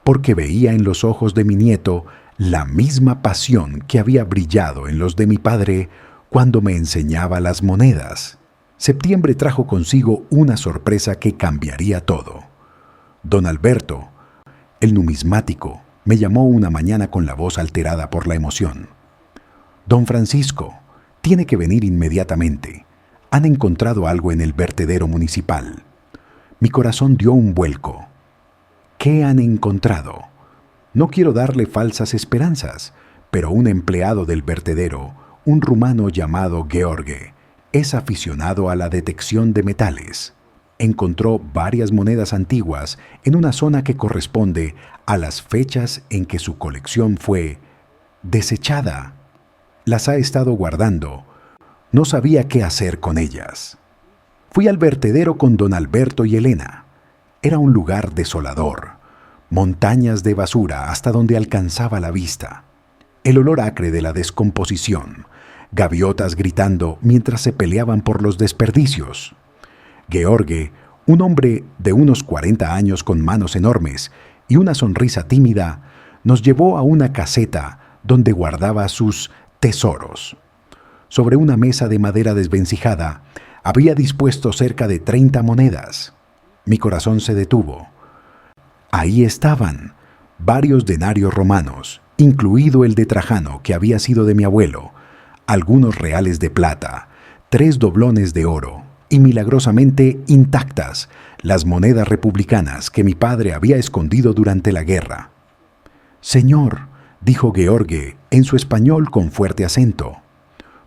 A: porque veía en los ojos de mi nieto la misma pasión que había brillado en los de mi padre cuando me enseñaba las monedas. Septiembre trajo consigo una sorpresa que cambiaría todo. Don Alberto, el numismático, me llamó una mañana con la voz alterada por la emoción. «Don Francisco, tiene que venir inmediatamente. Han encontrado algo en el vertedero municipal». Mi corazón dio un vuelco. ¿Qué han encontrado? No quiero darle falsas esperanzas, pero un empleado del vertedero, un rumano llamado Gheorghe, es aficionado a la detección de metales. Encontró varias monedas antiguas en una zona que corresponde a las fechas en que su colección fue desechada. Las ha estado guardando. No sabía qué hacer con ellas. Fui al vertedero con don Alberto y Elena. Era un lugar desolador. Montañas de basura hasta donde alcanzaba la vista. El olor acre de la descomposición. Gaviotas gritando mientras se peleaban por los desperdicios. Gheorghe, un hombre de unos 40 años con manos enormes y una sonrisa tímida, nos llevó a una caseta donde guardaba sus tesoros. Sobre una mesa de madera desvencijada, había dispuesto cerca de 30 monedas. Mi corazón se detuvo. Ahí estaban, varios denarios romanos, incluido el de Trajano, que había sido de mi abuelo, algunos reales de plata, 3 doblones de oro, y milagrosamente intactas las monedas republicanas que mi padre había escondido durante la guerra. «Señor», dijo Gheorghe en su español con fuerte acento,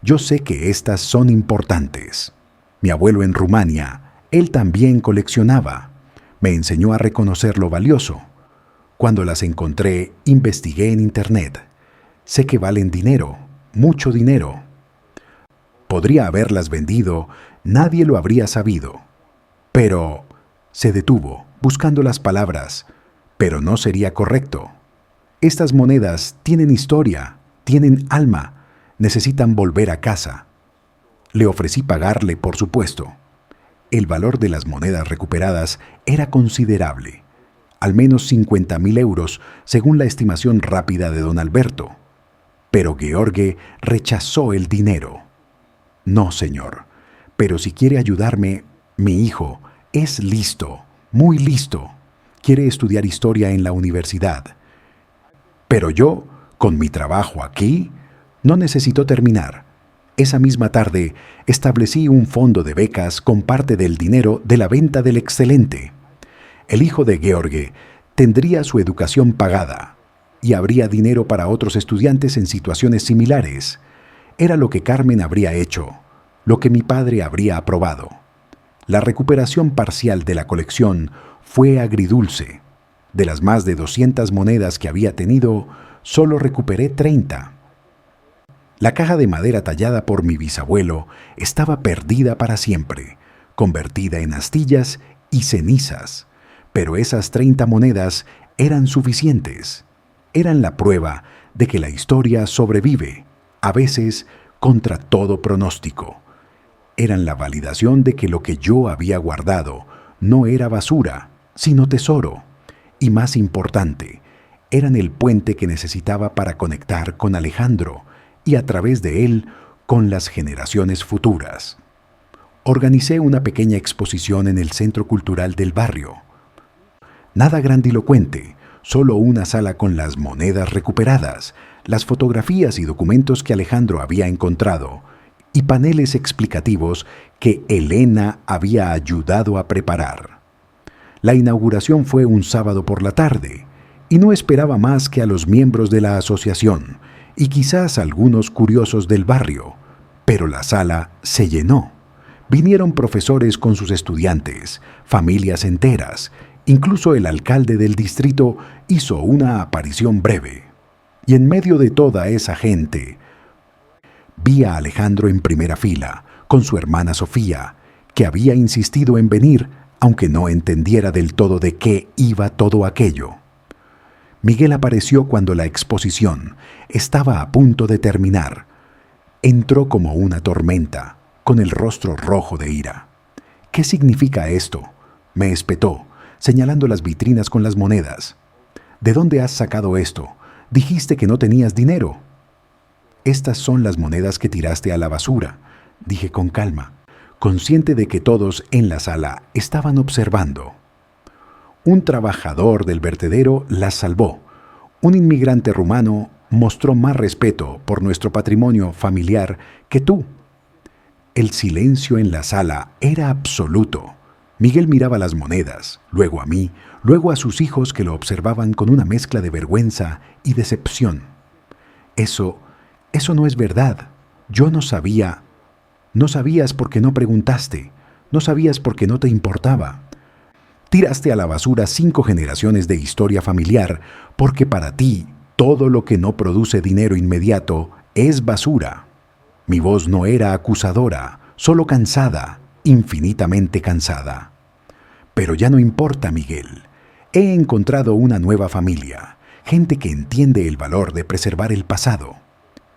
A: «yo sé que estas son importantes. Mi abuelo en Rumania, él también coleccionaba. Me enseñó a reconocer lo valioso. Cuando las encontré, investigué en Internet. Sé que valen dinero, mucho dinero. Podría haberlas vendido, nadie lo habría sabido. Pero...» se detuvo, buscando las palabras. «Pero no sería correcto. Estas monedas tienen historia, tienen alma, necesitan volver a casa». Le ofrecí pagarle, por supuesto. El valor de las monedas recuperadas era considerable, al menos 50.000 euros, según la estimación rápida de don Alberto. Pero Gheorghe rechazó el dinero. «No, señor, pero si quiere ayudarme, mi hijo es listo, muy listo. Quiere estudiar historia en la universidad. Pero yo, con mi trabajo aquí, no necesito terminar. Esa misma tarde establecí un fondo de becas con parte del dinero de la venta del excelente. El hijo de Gheorghe tendría su educación pagada y habría dinero para otros estudiantes en situaciones similares. Era lo que Carmen habría hecho, lo que mi padre habría aprobado. La recuperación parcial de la colección fue agridulce. De las más de 200 monedas que había tenido, solo recuperé 30. La caja de madera tallada por mi bisabuelo estaba perdida para siempre, convertida en astillas y cenizas. Pero esas 30 monedas eran suficientes. Eran la prueba de que la historia sobrevive, a veces contra todo pronóstico. Eran la validación de que lo que yo había guardado no era basura, sino tesoro. Y más importante, eran el puente que necesitaba para conectar con Alejandro y a través de él con las generaciones futuras. Organicé una pequeña exposición en el Centro Cultural del barrio. Nada grandilocuente, solo una sala con las monedas recuperadas, las fotografías y documentos que Alejandro había encontrado, y paneles explicativos que Elena había ayudado a preparar. La inauguración fue un sábado por la tarde, y no esperaba más que a los miembros de la asociación, y quizás algunos curiosos del barrio, pero la sala se llenó. Vinieron profesores con sus estudiantes, familias enteras, incluso el alcalde del distrito hizo una aparición breve. Y en medio de toda esa gente, Vi a Alejandro en primera fila, con su hermana Sofía, que había insistido en venir, aunque no entendiera del todo de qué iba todo aquello. Miguel apareció cuando la exposición estaba a punto de terminar. Entró como una tormenta, con el rostro rojo de ira. «¿Qué significa esto?», me espetó, señalando las vitrinas con las monedas. «¿De dónde has sacado esto? Dijiste que no tenías dinero». «Estas son las monedas que tiraste a la basura», dije con calma, consciente de que todos en la sala estaban observando. Un trabajador del vertedero las salvó. Un inmigrante rumano mostró más respeto por nuestro patrimonio familiar que tú. El silencio en la sala era absoluto. Miguel miraba las monedas, luego a mí, luego a sus hijos que lo observaban con una mezcla de vergüenza y decepción. Eso no es verdad. Yo no sabía. No sabías porque no preguntaste. No sabías porque no te importaba. Tiraste a la basura 5 generaciones de historia familiar porque para ti todo lo que no produce dinero inmediato es basura. Mi voz no era acusadora, solo cansada, infinitamente cansada. Pero ya no importa, Miguel. He encontrado una nueva familia, gente que entiende el valor de preservar el pasado.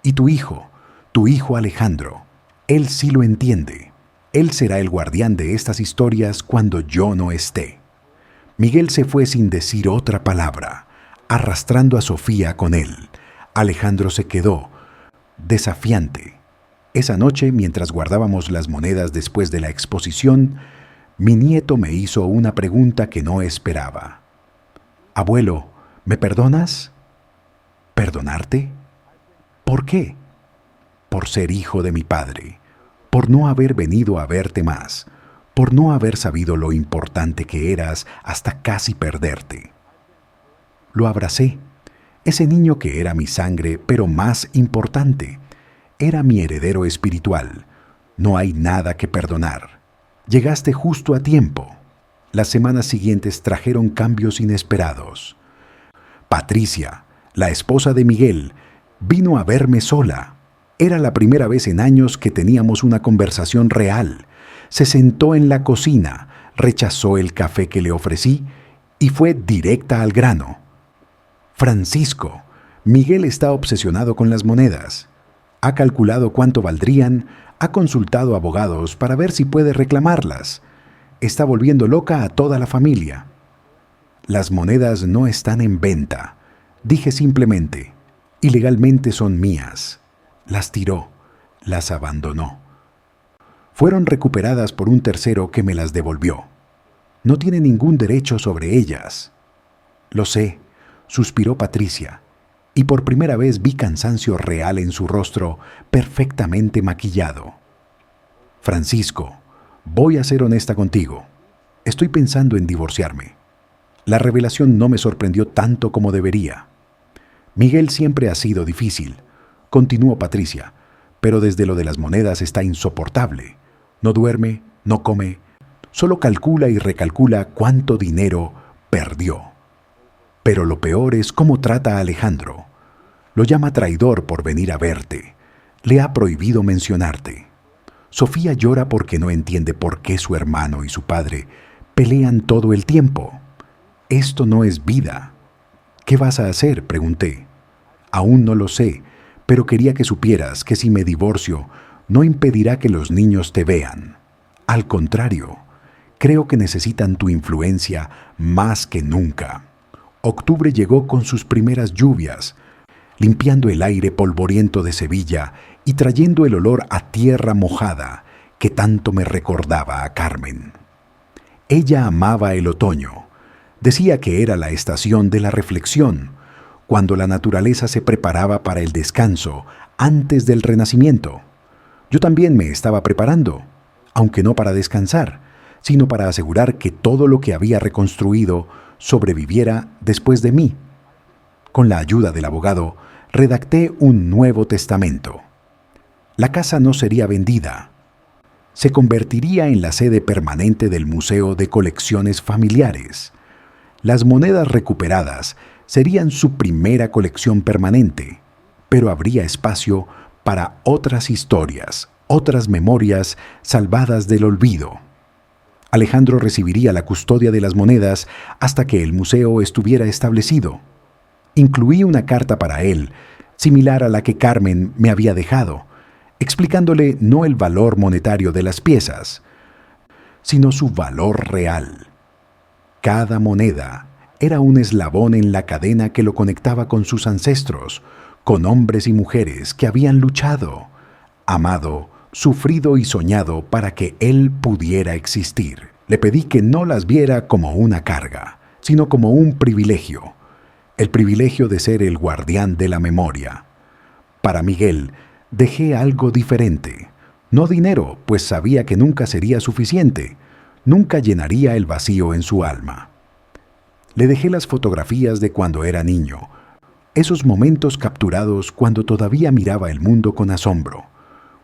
A: Y tu hijo Alejandro, él sí lo entiende. Él será el guardián de estas historias cuando yo no esté. Miguel se fue sin decir otra palabra, arrastrando a Sofía con él. Alejandro se quedó, desafiante. Esa noche, mientras guardábamos las monedas después de la exposición, mi nieto me hizo una pregunta que no esperaba. «Abuelo, ¿me perdonas?» «¿Perdonarte? ¿Por qué?» «Por ser hijo de mi padre, por no haber venido a verte más, por no haber sabido lo importante que eras hasta casi perderte». Lo abracé. Ese niño que era mi sangre, pero más importante, era mi heredero espiritual. No hay nada que perdonar. Llegaste justo a tiempo. Las semanas siguientes trajeron cambios inesperados. Patricia, la esposa de Miguel, vino a verme sola. Era la primera vez en años que teníamos una conversación real. Se sentó en la cocina, rechazó el café que le ofrecí y fue directa al grano. «Francisco, Miguel está obsesionado con las monedas. Ha calculado cuánto valdrían, ha consultado abogados para ver si puede reclamarlas. Está volviendo loca a toda la familia». «Las monedas no están en venta», dije simplemente. «Ilegalmente son mías». Las tiró, las abandonó. Fueron recuperadas por un tercero que me las devolvió. No tiene ningún derecho sobre ellas. «Lo sé», suspiró Patricia, y por primera vez vi cansancio real en su rostro, perfectamente maquillado. «Francisco, voy a ser honesta contigo. Estoy pensando en divorciarme». La revelación no me sorprendió tanto como debería. «Miguel siempre ha sido difícil», continuó Patricia, «pero desde lo de las monedas está insoportable. No duerme, no come, solo calcula y recalcula cuánto dinero perdió. Pero lo peor es cómo trata a Alejandro. Lo llama traidor por venir a verte. Le ha prohibido mencionarte. Sofía llora porque no entiende por qué su hermano y su padre pelean todo el tiempo. Esto no es vida». «¿Qué vas a hacer?», pregunté. «Aún no lo sé, pero quería que supieras que si me divorcio, no impedirá que los niños te vean. Al contrario, creo que necesitan tu influencia más que nunca». Octubre llegó con sus primeras lluvias, limpiando el aire polvoriento de Sevilla y trayendo el olor a tierra mojada que tanto me recordaba a Carmen. Ella amaba el otoño. Decía que era la estación de la reflexión, cuando la naturaleza se preparaba para el descanso antes del renacimiento. Yo también me estaba preparando, aunque no para descansar, sino para asegurar que todo lo que había reconstruido sobreviviera después de mí. Con la ayuda del abogado, redacté un nuevo testamento. La casa no sería vendida. Se convertiría en la sede permanente del Museo de Colecciones Familiares. Las monedas recuperadas serían su primera colección permanente, pero habría espacio para otras historias, otras memorias salvadas del olvido. Alejandro recibiría la custodia de las monedas hasta que el museo estuviera establecido. Incluí una carta para él, similar a la que Carmen me había dejado, explicándole no el valor monetario de las piezas, sino su valor real. Cada moneda era un eslabón en la cadena que lo conectaba con sus ancestros, con hombres y mujeres que habían luchado, amado, sufrido y soñado para que él pudiera existir. Le pedí que no las viera como una carga, sino como un privilegio, el privilegio de ser el guardián de la memoria. Para Miguel, dejé algo diferente. No dinero, pues sabía que nunca sería suficiente, nunca llenaría el vacío en su alma. Le dejé las fotografías de cuando era niño, esos momentos capturados cuando todavía miraba el mundo con asombro,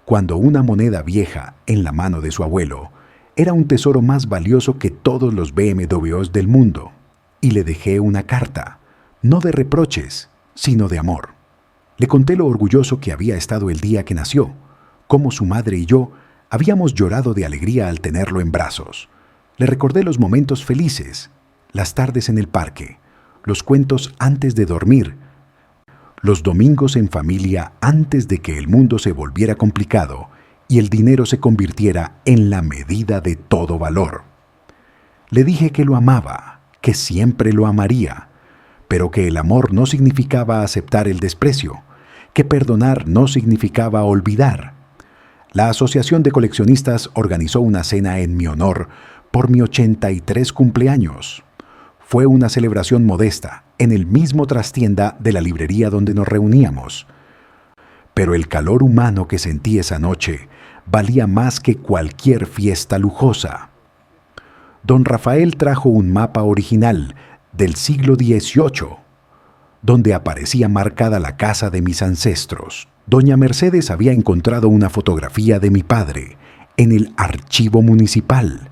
A: cuando una moneda vieja en la mano de su abuelo era un tesoro más valioso que todos los BMWs del mundo. Y le dejé una carta, no de reproches, sino de amor. Le conté lo orgulloso que había estado el día que nació, cómo su madre y yo habíamos llorado de alegría al tenerlo en brazos. Le recordé los momentos felices, las tardes en el parque, los cuentos antes de dormir, los domingos en familia antes de que el mundo se volviera complicado y el dinero se convirtiera en la medida de todo valor. Le dije que lo amaba, que siempre lo amaría, pero que el amor no significaba aceptar el desprecio, que perdonar no significaba olvidar. La Asociación de Coleccionistas organizó una cena en mi honor por mi 83 cumpleaños. Fue una celebración modesta, en el mismo trastienda de la librería donde nos reuníamos. Pero el calor humano que sentí esa noche valía más que cualquier fiesta lujosa. Don Rafael trajo un mapa original del siglo XVIII, donde aparecía marcada la casa de mis ancestros. Doña Mercedes había encontrado una fotografía de mi padre en el archivo municipal,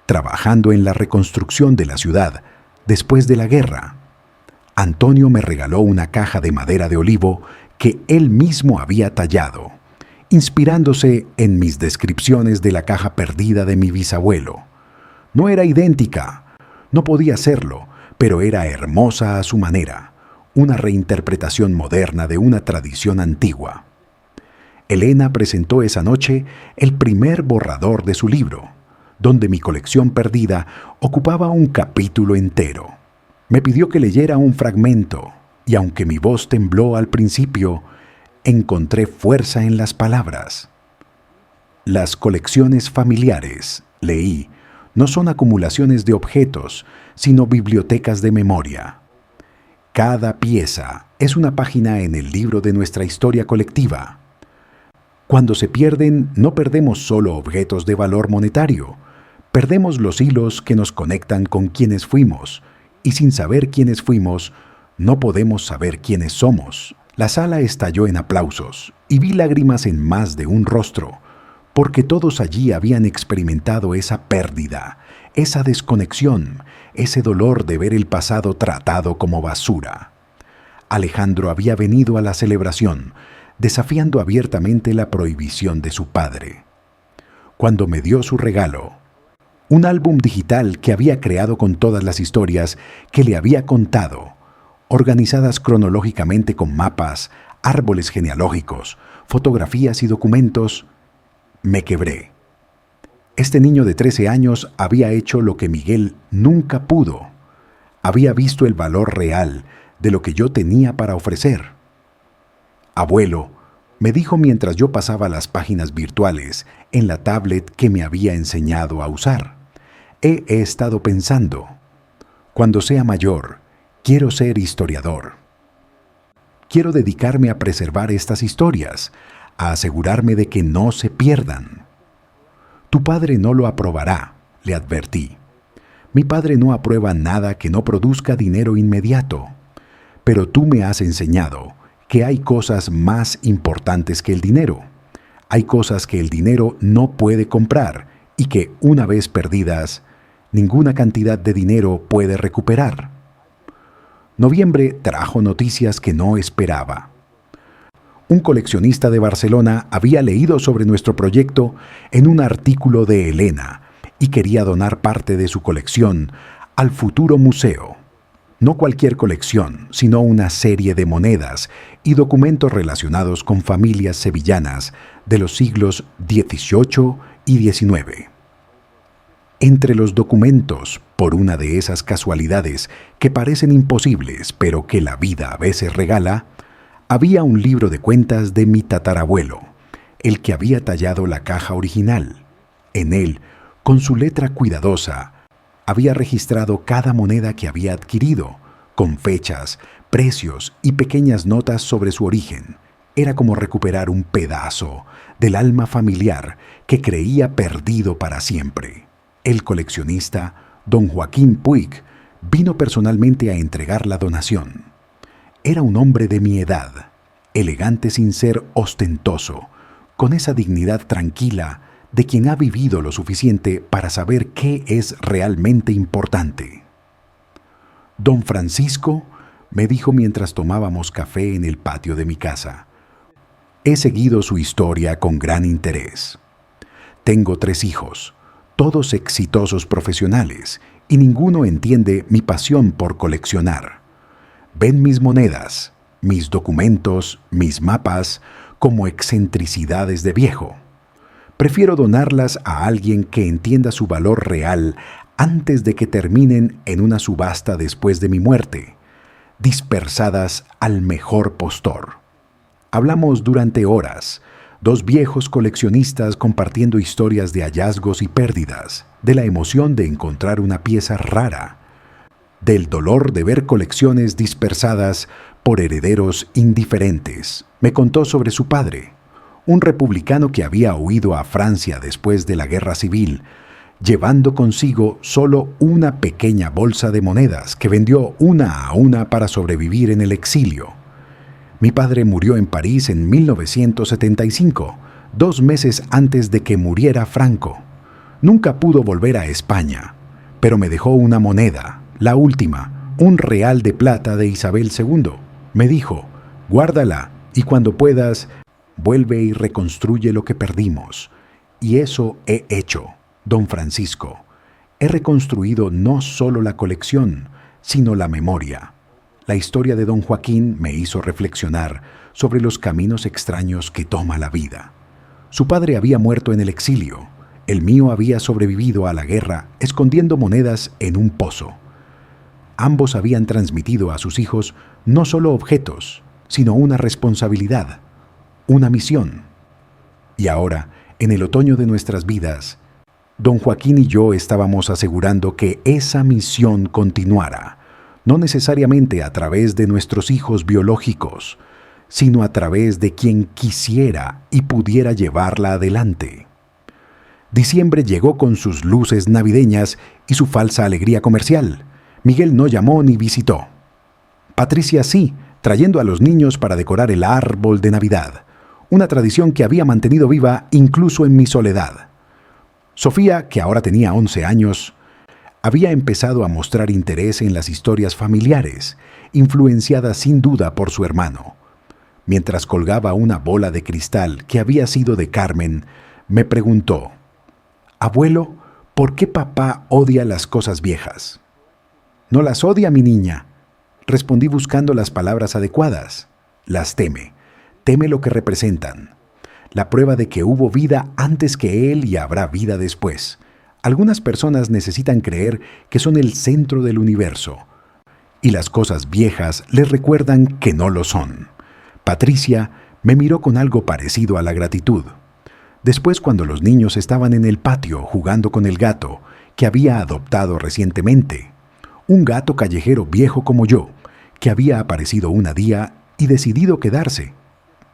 A: trabajando en la reconstrucción de la ciudad después de la guerra. Antonio me regaló una caja de madera de olivo que él mismo había tallado, inspirándose en mis descripciones de la caja perdida de mi bisabuelo. No era idéntica, no podía serlo, pero era hermosa a su manera, una reinterpretación moderna de una tradición antigua. Elena presentó esa noche el primer borrador de su libro, donde mi colección perdida ocupaba un capítulo entero. Me pidió que leyera un fragmento, y aunque mi voz tembló al principio, encontré fuerza en las palabras. Las colecciones familiares, leí, no son acumulaciones de objetos, sino bibliotecas de memoria. Cada pieza es una página en el libro de nuestra historia colectiva. Cuando se pierden, no perdemos solo objetos de valor monetario, perdemos los hilos que nos conectan con quienes fuimos, y sin saber quiénes fuimos, no podemos saber quiénes somos. La sala estalló en aplausos, y vi lágrimas en más de un rostro, porque todos allí habían experimentado esa pérdida, esa desconexión, ese dolor de ver el pasado tratado como basura. Alejandro había venido a la celebración, desafiando abiertamente la prohibición de su padre. Cuando me dio su regalo, un álbum digital que había creado con todas las historias que le había contado, organizadas cronológicamente con mapas, árboles genealógicos, fotografías y documentos, me quebré. Este niño de 13 años había hecho lo que Miguel nunca pudo. Había visto el valor real de lo que yo tenía para ofrecer. Abuelo, me dijo mientras yo pasaba las páginas virtuales en la tablet que me había enseñado a usar. He estado pensando, cuando sea mayor, quiero ser historiador. Quiero dedicarme a preservar estas historias, a asegurarme de que no se pierdan. Tu padre no lo aprobará, le advertí. Mi padre no aprueba nada que no produzca dinero inmediato, pero tú me has enseñado que hay cosas más importantes que el dinero. Hay cosas que el dinero no puede comprar y que, una vez perdidas, ninguna cantidad de dinero puede recuperar. Noviembre trajo noticias que no esperaba. Un coleccionista de Barcelona había leído sobre nuestro proyecto en un artículo de Helena y quería donar parte de su colección al futuro museo. No cualquier colección, sino una serie de monedas y documentos relacionados con familias sevillanas de los siglos XVIII y XIX. Entre los documentos, por una de esas casualidades que parecen imposibles pero que la vida a veces regala, había un libro de cuentas de mi tatarabuelo, el que había tallado la caja original. En él, con su letra cuidadosa, había registrado cada moneda que había adquirido, con fechas, precios y pequeñas notas sobre su origen. Era como recuperar un pedazo del alma familiar que creía perdido para siempre. El coleccionista, don Joaquín Puig, vino personalmente a entregar la donación. Era un hombre de mi edad, elegante sin ser ostentoso, con esa dignidad tranquila de quien ha vivido lo suficiente para saber qué es realmente importante. Don Francisco, me dijo mientras tomábamos café en el patio de mi casa, he seguido su historia con gran interés. Tengo 3 hijos, todos exitosos profesionales, y ninguno entiende mi pasión por coleccionar. Ven mis monedas, mis documentos, mis mapas, como excentricidades de viejo. Prefiero donarlas a alguien que entienda su valor real antes de que terminen en una subasta después de mi muerte, dispersadas al mejor postor. Hablamos durante horas, 2 viejos coleccionistas compartiendo historias de hallazgos y pérdidas, de la emoción de encontrar una pieza rara, del dolor de ver colecciones dispersadas por herederos indiferentes. Me contó sobre su padre, un republicano que había huido a Francia después de la Guerra Civil, llevando consigo solo una pequeña bolsa de monedas que vendió una a una para sobrevivir en el exilio. Mi padre murió en París en 1975, 2 meses antes de que muriera Franco. Nunca pudo volver a España, pero me dejó una moneda, la última, un real de plata de Isabel II. Me dijo, guárdala y cuando puedas, vuelve y reconstruye lo que perdimos. Y eso he hecho, don Francisco. He reconstruido no solo la colección, sino la memoria. La historia de don Joaquín me hizo reflexionar sobre los caminos extraños que toma la vida. Su padre había muerto en el exilio. El mío había sobrevivido a la guerra escondiendo monedas en un pozo. Ambos habían transmitido a sus hijos no solo objetos, sino una responsabilidad, una misión. Y ahora, en el otoño de nuestras vidas, don Joaquín y yo estábamos asegurando que esa misión continuara, no necesariamente a través de nuestros hijos biológicos, sino a través de quien quisiera y pudiera llevarla adelante. Diciembre llegó con sus luces navideñas y su falsa alegría comercial. Miguel no llamó ni visitó. Patricia sí, trayendo a los niños para decorar el árbol de Navidad, una tradición que había mantenido viva incluso en mi soledad. Sofía, que ahora tenía 11 años, había empezado a mostrar interés en las historias familiares, influenciada sin duda por su hermano. Mientras colgaba una bola de cristal que había sido de Carmen, me preguntó, «Abuelo, ¿por qué papá odia las cosas viejas?» «No las odia, mi niña», respondí buscando las palabras adecuadas. «Las teme. Teme lo que representan. La prueba de que hubo vida antes que él y habrá vida después. Algunas personas necesitan creer que son el centro del universo, y las cosas viejas les recuerdan que no lo son». Patricia me miró con algo parecido a la gratitud. Después, cuando los niños estaban en el patio jugando con el gato que había adoptado recientemente, un gato callejero viejo como yo, que había aparecido un día y decidido quedarse,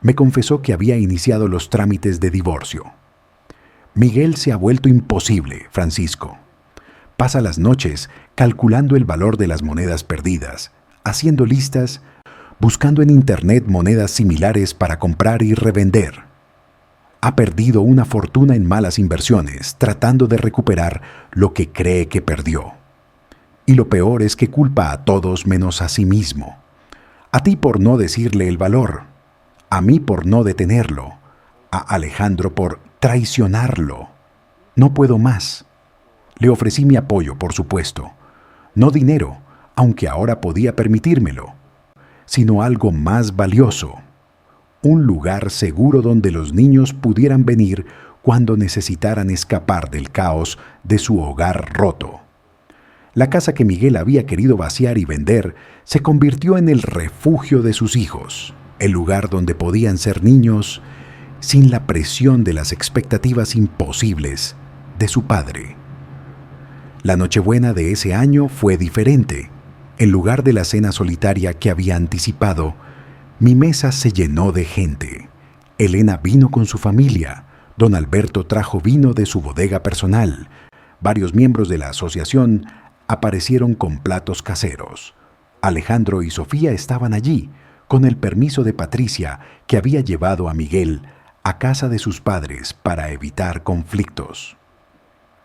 A: me confesó que había iniciado los trámites de divorcio. Miguel se ha vuelto imposible, Francisco. Pasa las noches calculando el valor de las monedas perdidas, haciendo listas, buscando en internet monedas similares para comprar y revender. Ha perdido una fortuna en malas inversiones, tratando de recuperar lo que cree que perdió. Y lo peor es que culpa a todos menos a sí mismo. A ti por no decirle el valor. a mí por no detenerlo, a Alejandro por traicionarlo. No puedo más. Le ofrecí mi apoyo, por supuesto. No dinero, aunque ahora podía permitírmelo, sino algo más valioso. Un lugar seguro donde los niños pudieran venir cuando necesitaran escapar del caos de su hogar roto. La casa que Miguel había querido vaciar y vender se convirtió en el refugio de sus hijos, el lugar donde podían ser niños sin la presión de las expectativas imposibles de su padre. La Nochebuena de ese año fue diferente. En lugar de la cena solitaria que había anticipado, mi mesa se llenó de gente. Elena vino con su familia, don Alberto trajo vino de su bodega personal, varios miembros de la asociación aparecieron con platos caseros. Alejandro y Sofía estaban allí, con el permiso de Patricia, que había llevado a Miguel a casa de sus padres para evitar conflictos.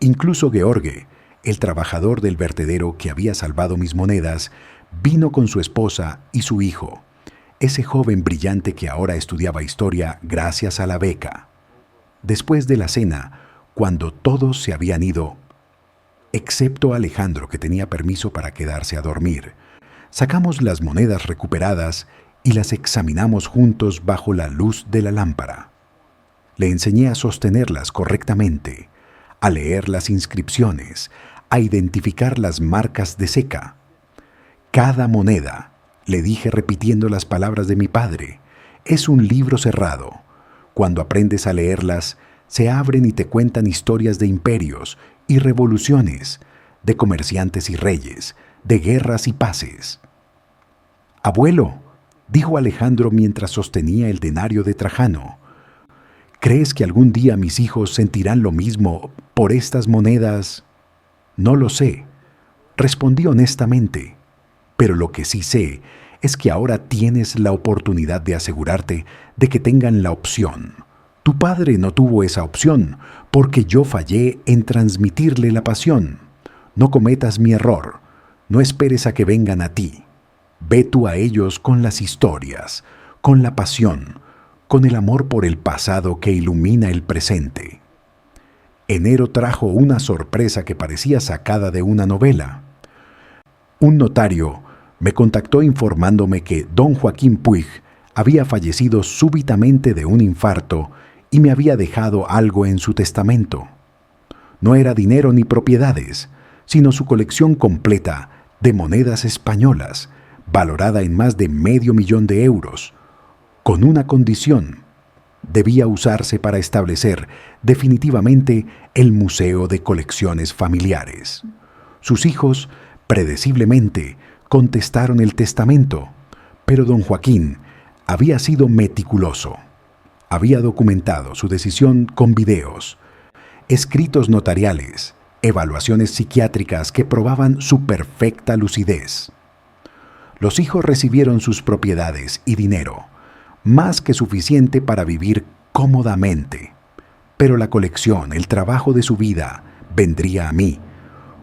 A: Incluso George, el trabajador del vertedero que había salvado mis monedas, vino con su esposa y su hijo, ese joven brillante que ahora estudiaba historia gracias a la beca. Después de la cena, cuando todos se habían ido, excepto Alejandro, que tenía permiso para quedarse a dormir, sacamos las monedas recuperadas y las examinamos juntos bajo la luz de la lámpara. Le enseñé a sostenerlas correctamente, a leer las inscripciones, a identificar las marcas de seca. Cada moneda, le dije repitiendo las palabras de mi padre, es un libro cerrado. Cuando aprendes a leerlas, se abren y te cuentan historias de imperios y revoluciones, de comerciantes y reyes, de guerras y paces. «Abuelo», dijo Alejandro mientras sostenía el denario de Trajano, «¿crees que algún día mis hijos sentirán lo mismo por estas monedas?» «No lo sé», respondí honestamente, «pero lo que sí sé es que ahora tienes la oportunidad de asegurarte de que tengan la opción. Tu padre no tuvo esa opción porque yo fallé en transmitirle la pasión. No cometas mi error, no esperes a que vengan a ti. Ve tú a ellos con las historias, con la pasión, con el amor por el pasado que ilumina el presente». Enero trajo una sorpresa que parecía sacada de una novela. Un notario me contactó informándome que don Joaquín Puig había fallecido súbitamente de un infarto y me había dejado algo en su testamento. No era dinero ni propiedades, sino su colección completa de monedas españolas, valorada en más de $500,000 de euros, con una condición: debía usarse para establecer definitivamente el Museo de Colecciones Familiares. Sus hijos, predeciblemente, contestaron el testamento, pero don Joaquín había sido meticuloso. Había documentado su decisión con videos, escritos notariales, evaluaciones psiquiátricas que probaban su perfecta lucidez. Los hijos recibieron sus propiedades y dinero, más que suficiente para vivir cómodamente. Pero la colección, el trabajo de su vida, vendría a mí,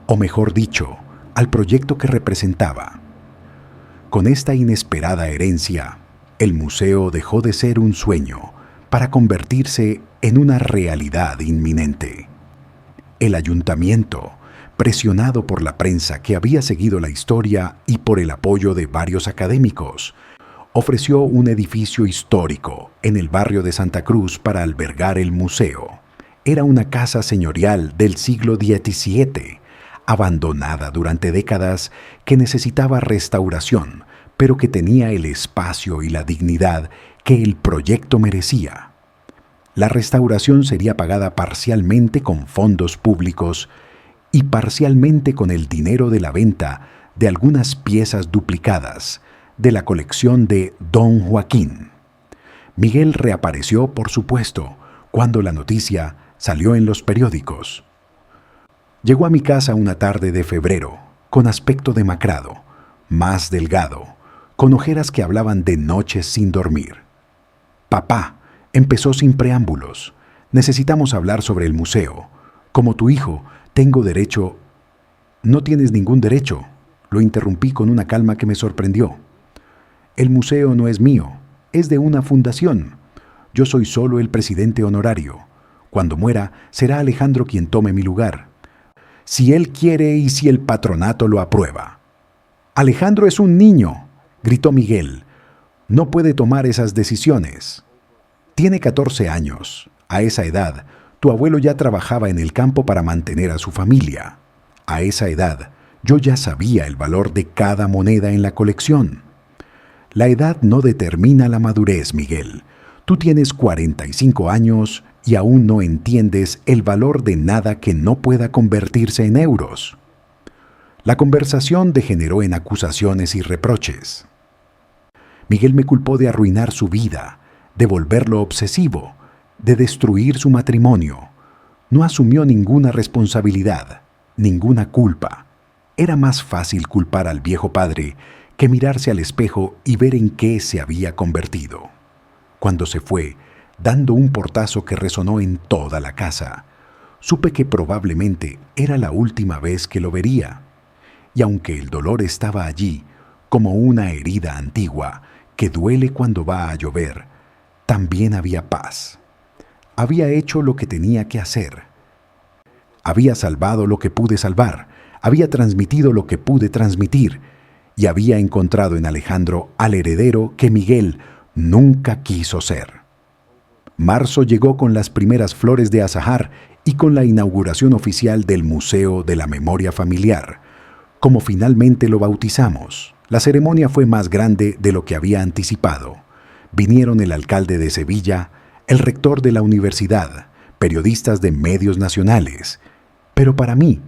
A: o mejor dicho, al proyecto que representaba. Con esta inesperada herencia, el museo dejó de ser un sueño para convertirse en una realidad inminente. El ayuntamiento, presionado por la prensa que había seguido la historia y por el apoyo de varios académicos, ofreció un edificio histórico en el barrio de Santa Cruz para albergar el museo. Era una casa señorial del siglo XVII, abandonada durante décadas, que necesitaba restauración, pero que tenía el espacio y la dignidad que el proyecto merecía. La restauración sería pagada parcialmente con fondos públicos y parcialmente con el dinero de la venta de algunas piezas duplicadas de la colección de don Joaquín. Miguel reapareció, por supuesto, cuando la noticia salió en los periódicos. Llegó a mi casa una tarde de febrero, con aspecto demacrado, más delgado, con ojeras que hablaban de noches sin dormir. «Papá», empezó sin preámbulos, «necesitamos hablar sobre el museo. Como tu hijo, tengo derecho». «No tienes ningún derecho», lo interrumpí con una calma que me sorprendió. «El museo no es mío, es de una fundación. Yo soy solo el presidente honorario. Cuando muera, será Alejandro quien tome mi lugar. Si él quiere y si el patronato lo aprueba. Alejandro es un niño, gritó Miguel. No puede tomar esas decisiones. Tiene 14 años. A esa edad, tu abuelo ya trabajaba en el campo para mantener a su familia. A esa edad, yo ya sabía el valor de cada moneda en la colección. La edad no determina la madurez, Miguel. Tú tienes 45 años y aún no entiendes el valor de nada que no pueda convertirse en euros. La conversación degeneró en acusaciones y reproches. Miguel me culpó de arruinar su vida, de volverlo obsesivo, de destruir su matrimonio. No asumió ninguna responsabilidad, ninguna culpa. Era más fácil culpar al viejo padre que mirarse al espejo y ver en qué se había convertido. Cuando se fue, dando un portazo que resonó en toda la casa, supe que probablemente era la última vez que lo vería. Y aunque el dolor estaba allí, como una herida antigua que duele cuando va a llover, también había paz. Había hecho lo que tenía que hacer. Había salvado lo que pude salvar, había transmitido lo que pude transmitir, y había encontrado en Alejandro al heredero que Miguel nunca quiso ser. Marzo llegó con las primeras flores de azahar y con la inauguración oficial del Museo de la Memoria Familiar, como finalmente lo bautizamos. La ceremonia fue más grande de lo que había anticipado. Vinieron el alcalde de Sevilla, el rector de la universidad, periodistas de medios nacionales. Pero para mí,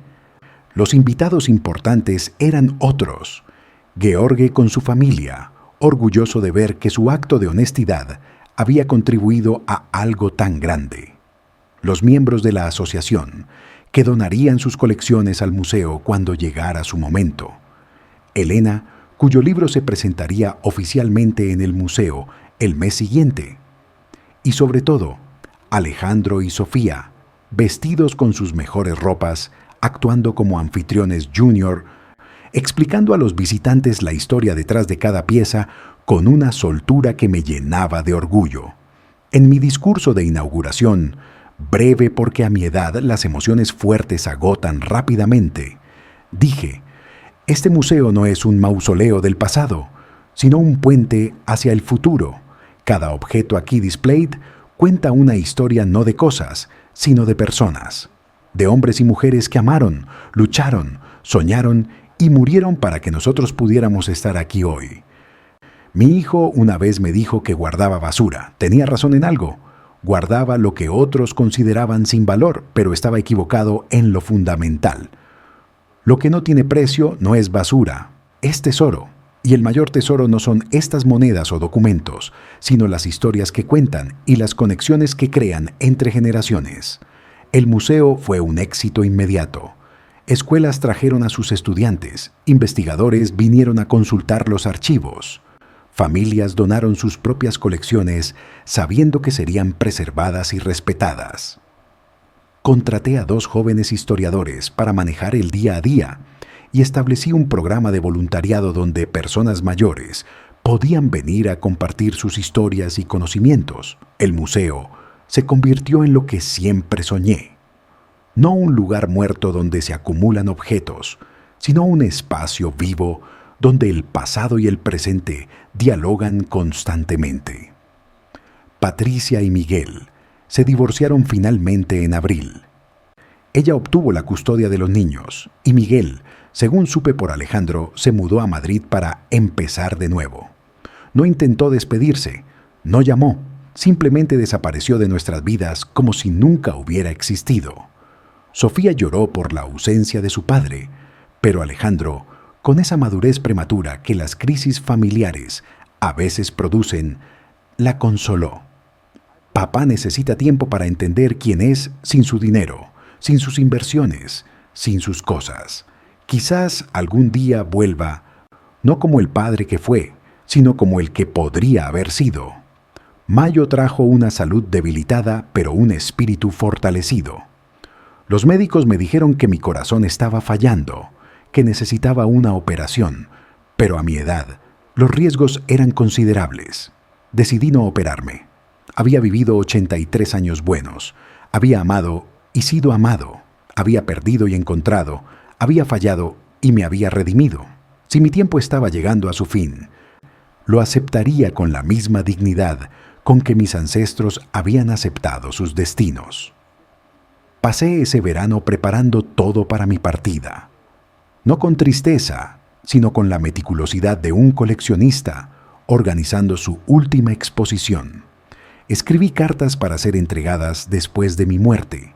A: los invitados importantes eran otros. George con su familia, orgulloso de ver que su acto de honestidad había contribuido a algo tan grande. Los miembros de la asociación, que donarían sus colecciones al museo cuando llegara su momento. Elena, cuyo libro se presentaría oficialmente en el museo el mes siguiente. Y sobre todo, Alejandro y Sofía, vestidos con sus mejores ropas, actuando como anfitriones junior, explicando a los visitantes la historia detrás de cada pieza con una soltura que me llenaba de orgullo. En mi discurso de inauguración, breve porque a mi edad las emociones fuertes agotan rápidamente, dije: este museo no es un mausoleo del pasado, sino un puente hacia el futuro. Cada objeto aquí displayed cuenta una historia no de cosas, sino de personas, de hombres y mujeres que amaron, lucharon, soñaron y murieron para que nosotros pudiéramos estar aquí hoy. Mi hijo una vez me dijo que guardaba basura. Tenía razón en algo. Guardaba lo que otros consideraban sin valor, pero estaba equivocado en lo fundamental. Lo que no tiene precio no es basura, es tesoro. Y el mayor tesoro no son estas monedas o documentos, sino las historias que cuentan y las conexiones que crean entre generaciones. El museo fue un éxito inmediato. Escuelas trajeron a sus estudiantes, investigadores vinieron a consultar los archivos. Familias donaron sus propias colecciones sabiendo que serían preservadas y respetadas. Contraté a 2 jóvenes historiadores para manejar el día a día y establecí un programa de voluntariado donde personas mayores podían venir a compartir sus historias y conocimientos. El museo se convirtió en lo que siempre soñé. No un lugar muerto donde se acumulan objetos, sino un espacio vivo donde el pasado y el presente dialogan constantemente. Patricia y Miguel se divorciaron finalmente en abril. Ella obtuvo la custodia de los niños y Miguel, según supe por Alejandro, se mudó a Madrid para empezar de nuevo. No intentó despedirse, no llamó, simplemente desapareció de nuestras vidas como si nunca hubiera existido. Sofía lloró por la ausencia de su padre, pero Alejandro, con esa madurez prematura que las crisis familiares a veces producen, la consoló. Papá necesita tiempo para entender quién es sin su dinero, sin sus inversiones, sin sus cosas. Quizás algún día vuelva, no como el padre que fue, sino como el que podría haber sido. Mayo trajo una salud debilitada, pero un espíritu fortalecido. Los médicos me dijeron que mi corazón estaba fallando, que necesitaba una operación, pero a mi edad, los riesgos eran considerables. Decidí no operarme. Había vivido 83 años buenos. Había amado y sido amado. Había perdido y encontrado. Había fallado y me había redimido. Si mi tiempo estaba llegando a su fin, lo aceptaría con la misma dignidad con que mis ancestros habían aceptado sus destinos. Pasé ese verano preparando todo para mi partida. No con tristeza, sino con la meticulosidad de un coleccionista, organizando su última exposición. Escribí cartas para ser entregadas después de mi muerte.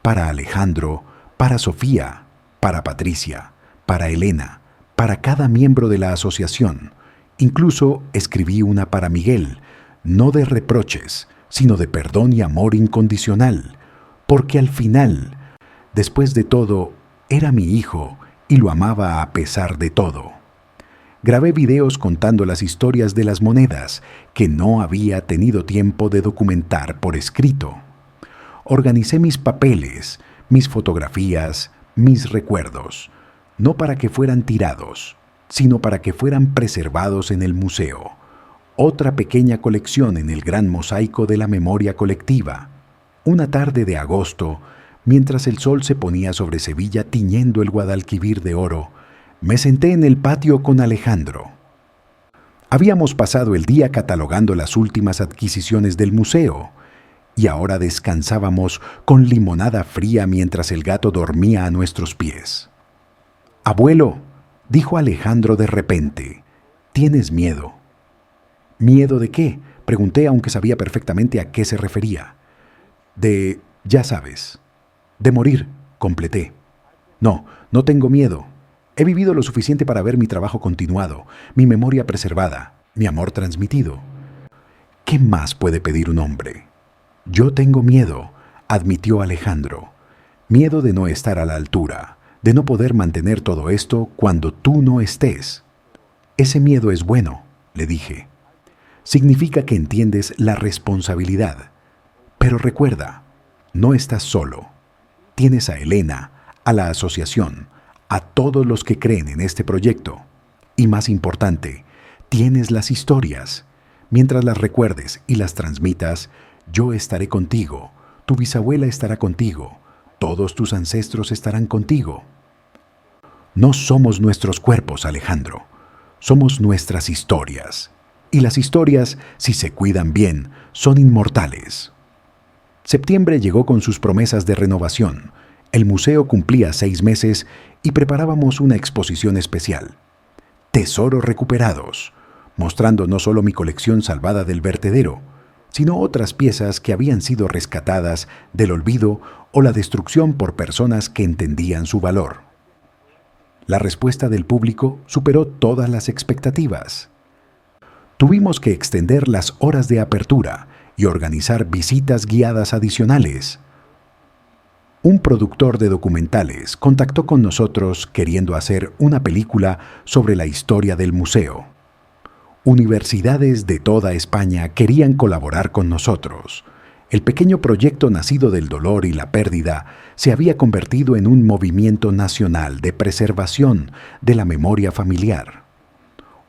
A: Para Alejandro, para Sofía, para Patricia, para Elena, para cada miembro de la asociación. Incluso escribí una para Miguel, no de reproches, sino de perdón y amor incondicional, porque al final, después de todo, era mi hijo y lo amaba a pesar de todo. Grabé videos contando las historias de las monedas que no había tenido tiempo de documentar por escrito. Organicé mis papeles, mis fotografías, mis recuerdos, no para que fueran tirados, sino para que fueran preservados en el museo. Otra pequeña colección en el gran mosaico de la memoria colectiva. Una tarde de agosto, mientras el sol se ponía sobre Sevilla tiñendo el Guadalquivir de oro, me senté en el patio con Alejandro. Habíamos pasado el día catalogando las últimas adquisiciones del museo y ahora descansábamos con limonada fría mientras el gato dormía a nuestros pies. «Abuelo», dijo Alejandro de repente, «¿tienes miedo?» «¿Miedo de qué?», pregunté, aunque sabía perfectamente a qué se refería. Ya sabes, de morir», completé. «No, no tengo miedo. He vivido lo suficiente para ver mi trabajo continuado, mi memoria preservada, mi amor transmitido. ¿Qué más puede pedir un hombre?» «Yo tengo miedo», admitió Alejandro. «Miedo de no estar a la altura, de no poder mantener todo esto cuando tú no estés». «Ese miedo es bueno», le dije. «Significa que entiendes la responsabilidad. Pero recuerda, no estás solo. Tienes a Elena, a la asociación, a todos los que creen en este proyecto. Y más importante, tienes las historias. Mientras las recuerdes y las transmitas, yo estaré contigo, tu bisabuela estará contigo, todos tus ancestros estarán contigo. No somos nuestros cuerpos, Alejandro, somos nuestras historias. Y las historias, si se cuidan bien, son inmortales». Septiembre llegó con sus promesas de renovación. El museo cumplía 6 meses y preparábamos una exposición especial. Tesoros recuperados, mostrando no solo mi colección salvada del vertedero, sino otras piezas que habían sido rescatadas del olvido o la destrucción por personas que entendían su valor. La respuesta del público superó todas las expectativas. Tuvimos que extender las horas de apertura y organizar visitas guiadas adicionales. Un productor de documentales contactó con nosotros queriendo hacer una película sobre la historia del museo. Universidades de toda España querían colaborar con nosotros. El pequeño proyecto nacido del dolor y la pérdida se había convertido en un movimiento nacional de preservación de la memoria familiar.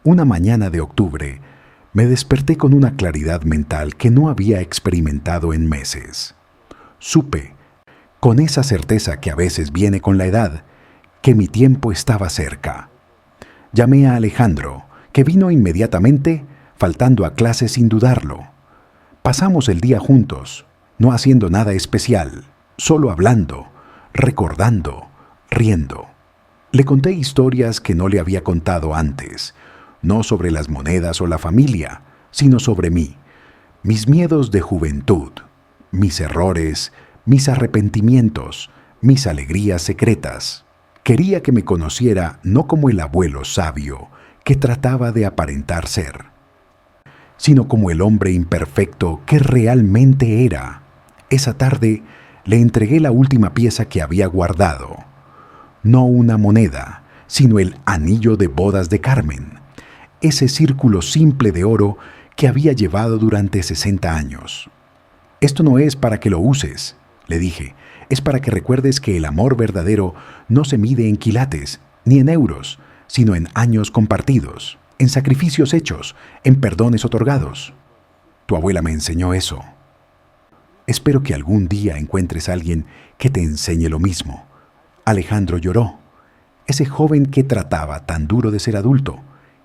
A: Una mañana de octubre, me desperté con una claridad mental que no había experimentado en meses. Supe, con esa certeza que a veces viene con la edad, que mi tiempo estaba cerca. Llamé a Alejandro, que vino inmediatamente, faltando a clase sin dudarlo. Pasamos el día juntos, no haciendo nada especial, solo hablando, recordando, riendo. Le conté historias que no le había contado antes, no sobre las monedas o la familia, sino sobre mí, mis miedos de juventud, mis errores, mis arrepentimientos, mis alegrías secretas. Quería que me conociera no como el abuelo sabio que trataba de aparentar ser, sino como el hombre imperfecto que realmente era. Esa tarde le entregué la última pieza que había guardado. No una moneda, sino el anillo de bodas de Carmen, ese círculo simple de oro que había llevado durante 60 años. «Esto no es para que lo uses», le dije, «es para que recuerdes que el amor verdadero no se mide en quilates ni en euros, sino en años compartidos, en sacrificios hechos, en perdones otorgados». Tu abuela me enseñó eso. Espero que algún día encuentres a alguien que te enseñe lo mismo. Alejandro lloró. Ese joven que trataba tan duro de ser adulto,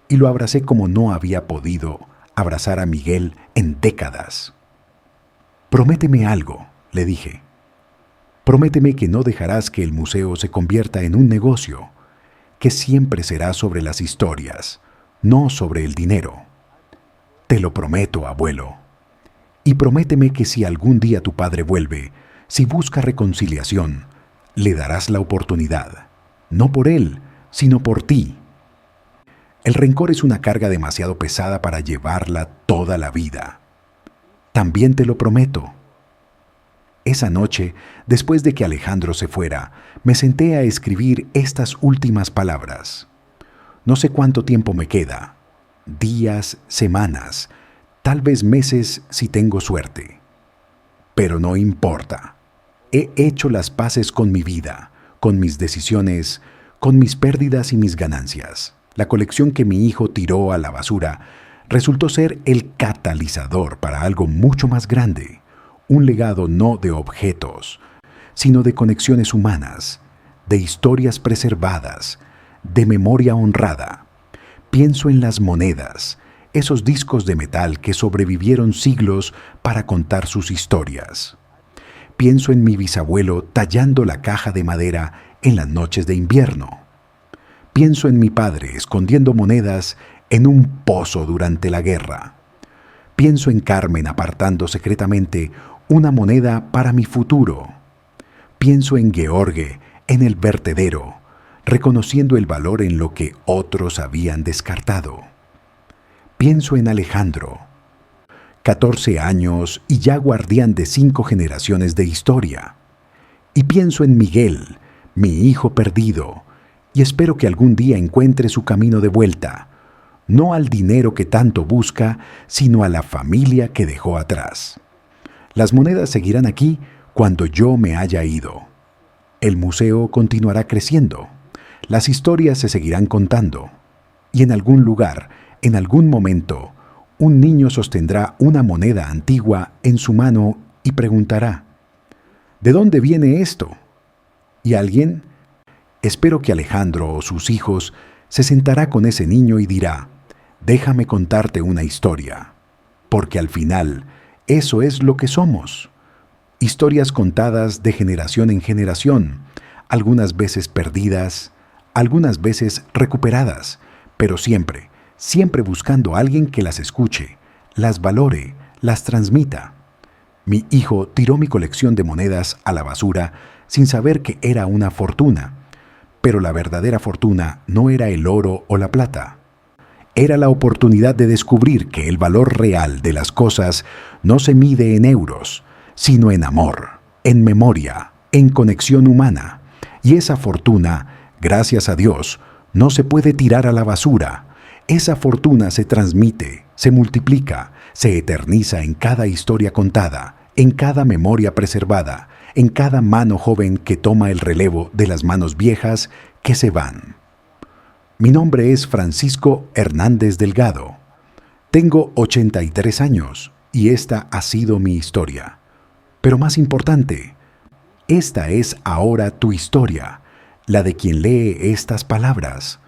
A: y lo abracé como no había podido abrazar a Miguel en décadas. Prométeme algo, le dije. Prométeme que no dejarás que el museo se convierta en un negocio, que siempre será sobre las historias, no sobre el dinero. Te lo prometo, abuelo. Y prométeme que si algún día tu padre vuelve, si busca reconciliación, le darás la oportunidad, no por él, sino por ti. El rencor es una carga demasiado pesada para llevarla toda la vida. También te lo prometo. Esa noche, después de que Alejandro se fuera, me senté a escribir estas últimas palabras. No sé cuánto tiempo me queda, días, semanas, tal vez meses si tengo suerte. Pero no importa. He hecho las paces con mi vida, con mis decisiones, con mis pérdidas y mis ganancias. La colección que mi hijo tiró a la basura resultó ser el catalizador para algo mucho más grande, un legado no de objetos, sino de conexiones humanas, de historias preservadas, de memoria honrada. Pienso en las monedas, esos discos de metal que sobrevivieron siglos para contar sus historias. Pienso en mi bisabuelo tallando la caja de madera en las noches de invierno. Pienso en mi padre escondiendo monedas en un pozo durante la guerra. Pienso en Carmen apartando secretamente una moneda para mi futuro. Pienso en George en el vertedero, reconociendo el valor en lo que otros habían descartado. Pienso en Alejandro, 14 años y ya guardián de 5 generaciones de historia. Y pienso en Miguel, mi hijo perdido, y espero que algún día encuentre su camino de vuelta, no al dinero que tanto busca, sino a la familia que dejó atrás. Las monedas seguirán aquí cuando yo me haya ido. El museo continuará creciendo. Las historias se seguirán contando. Y en algún lugar, en algún momento, un niño sostendrá una moneda antigua en su mano y preguntará, ¿de dónde viene esto? Y alguien, espero que Alejandro o sus hijos, se sentará con ese niño y dirá, déjame contarte una historia, porque al final eso es lo que somos. Historias contadas de generación en generación, algunas veces perdidas, algunas veces recuperadas, pero siempre, siempre buscando a alguien que las escuche, las valore, las transmita. Mi hijo tiró mi colección de monedas a la basura sin saber que era una fortuna, pero la verdadera fortuna no era el oro o la plata. Era la oportunidad de descubrir que el valor real de las cosas no se mide en euros, sino en amor, en memoria, en conexión humana. Y esa fortuna, gracias a Dios, no se puede tirar a la basura. Esa fortuna se transmite, se multiplica, se eterniza en cada historia contada, en cada memoria preservada, en cada mano joven que toma el relevo de las manos viejas que se van. Mi nombre es Francisco Hernández Delgado. Tengo 83 años y esta ha sido mi historia. Pero más importante, esta es ahora tu historia, la de quien lee estas palabras,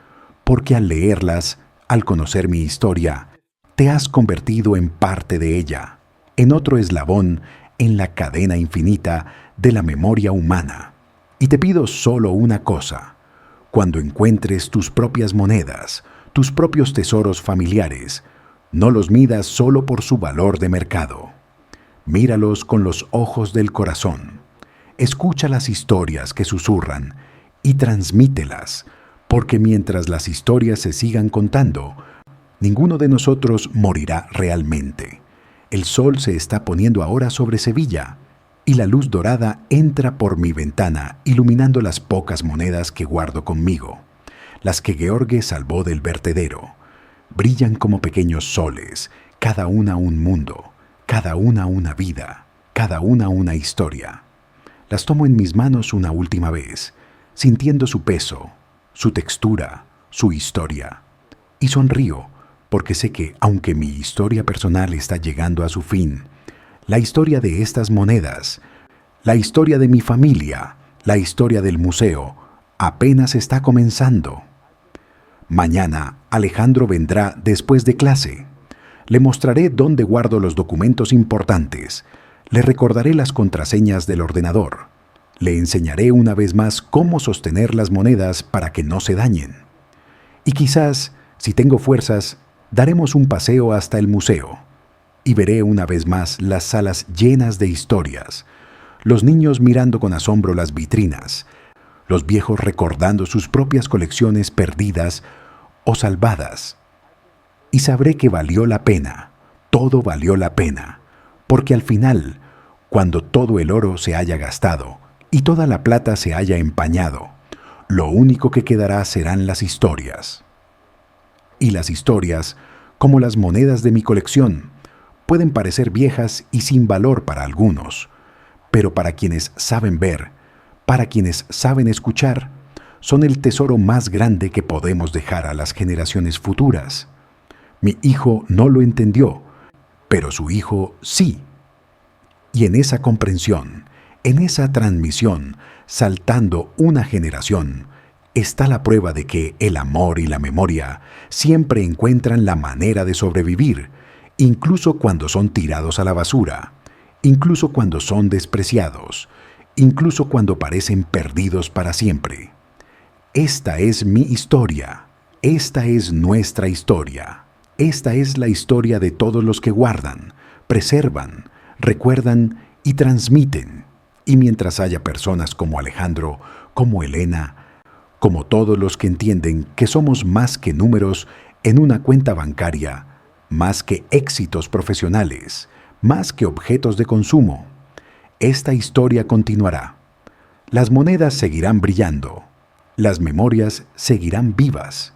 A: porque al leerlas, al conocer mi historia, te has convertido en parte de ella, en otro eslabón en la cadena infinita de la memoria humana. Y te pido solo una cosa: cuando encuentres tus propias monedas, tus propios tesoros familiares, no los midas solo por su valor de mercado. Míralos con los ojos del corazón. Escucha las historias que susurran y transmítelas, porque mientras las historias se sigan contando, ninguno de nosotros morirá realmente. El sol se está poniendo ahora sobre Sevilla y la luz dorada entra por mi ventana iluminando las pocas monedas que guardo conmigo, las que George salvó del vertedero. Brillan como pequeños soles, cada una un mundo, cada una vida, cada una historia. Las tomo en mis manos una última vez, sintiendo su peso, su textura, su historia, y sonrío, porque sé que, aunque mi historia personal está llegando a su fin, la historia de estas monedas, la historia de mi familia, la historia del museo, apenas está comenzando. Mañana Alejandro vendrá después de clase. Le mostraré dónde guardo los documentos importantes. Le recordaré las contraseñas del ordenador. Le enseñaré una vez más cómo sostener las monedas para que no se dañen. Y quizás, si tengo fuerzas, daremos un paseo hasta el museo. Y veré una vez más las salas llenas de historias, los niños mirando con asombro las vitrinas, los viejos recordando sus propias colecciones perdidas o salvadas. Y sabré que valió la pena, todo valió la pena, porque al final, cuando todo el oro se haya gastado y toda la plata se haya empañado, lo único que quedará serán las historias. Y las historias, como las monedas de mi colección, pueden parecer viejas y sin valor para algunos, pero para quienes saben ver, para quienes saben escuchar, son el tesoro más grande que podemos dejar a las generaciones futuras. Mi hijo no lo entendió, pero su hijo sí. Y en esa comprensión, en esa transmisión, saltando una generación, está la prueba de que el amor y la memoria siempre encuentran la manera de sobrevivir, incluso cuando son tirados a la basura, incluso cuando son despreciados, incluso cuando parecen perdidos para siempre. Esta es mi historia, esta es nuestra historia, esta es la historia de todos los que guardan, preservan, recuerdan y transmiten. Y mientras haya personas como Alejandro, como Elena, como todos los que entienden que somos más que números en una cuenta bancaria, más que éxitos profesionales, más que objetos de consumo, esta historia continuará. Las monedas seguirán brillando, las memorias seguirán vivas,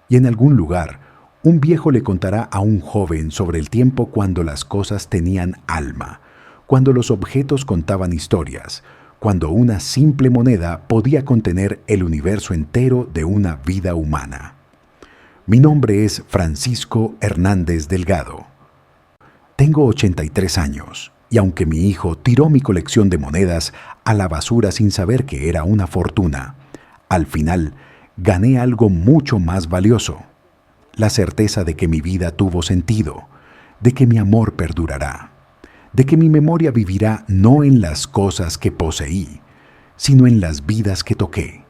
A: y en algún lugar un viejo le contará a un joven sobre el tiempo cuando las cosas tenían alma, cuando los objetos contaban historias, cuando una simple moneda podía contener el universo entero de una vida humana. Mi nombre es Francisco Hernández Delgado. Tengo 83 años y aunque mi hijo tiró mi colección de monedas a la basura sin saber que era una fortuna, al final gané algo mucho más valioso: la certeza de que mi vida tuvo sentido, de que mi amor perdurará, de que mi memoria vivirá no en las cosas que poseí, sino en las vidas que toqué,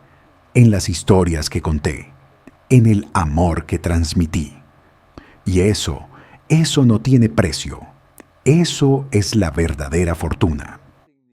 A: en las historias que conté, en el amor que transmití. Y eso no tiene precio. Eso es la verdadera fortuna.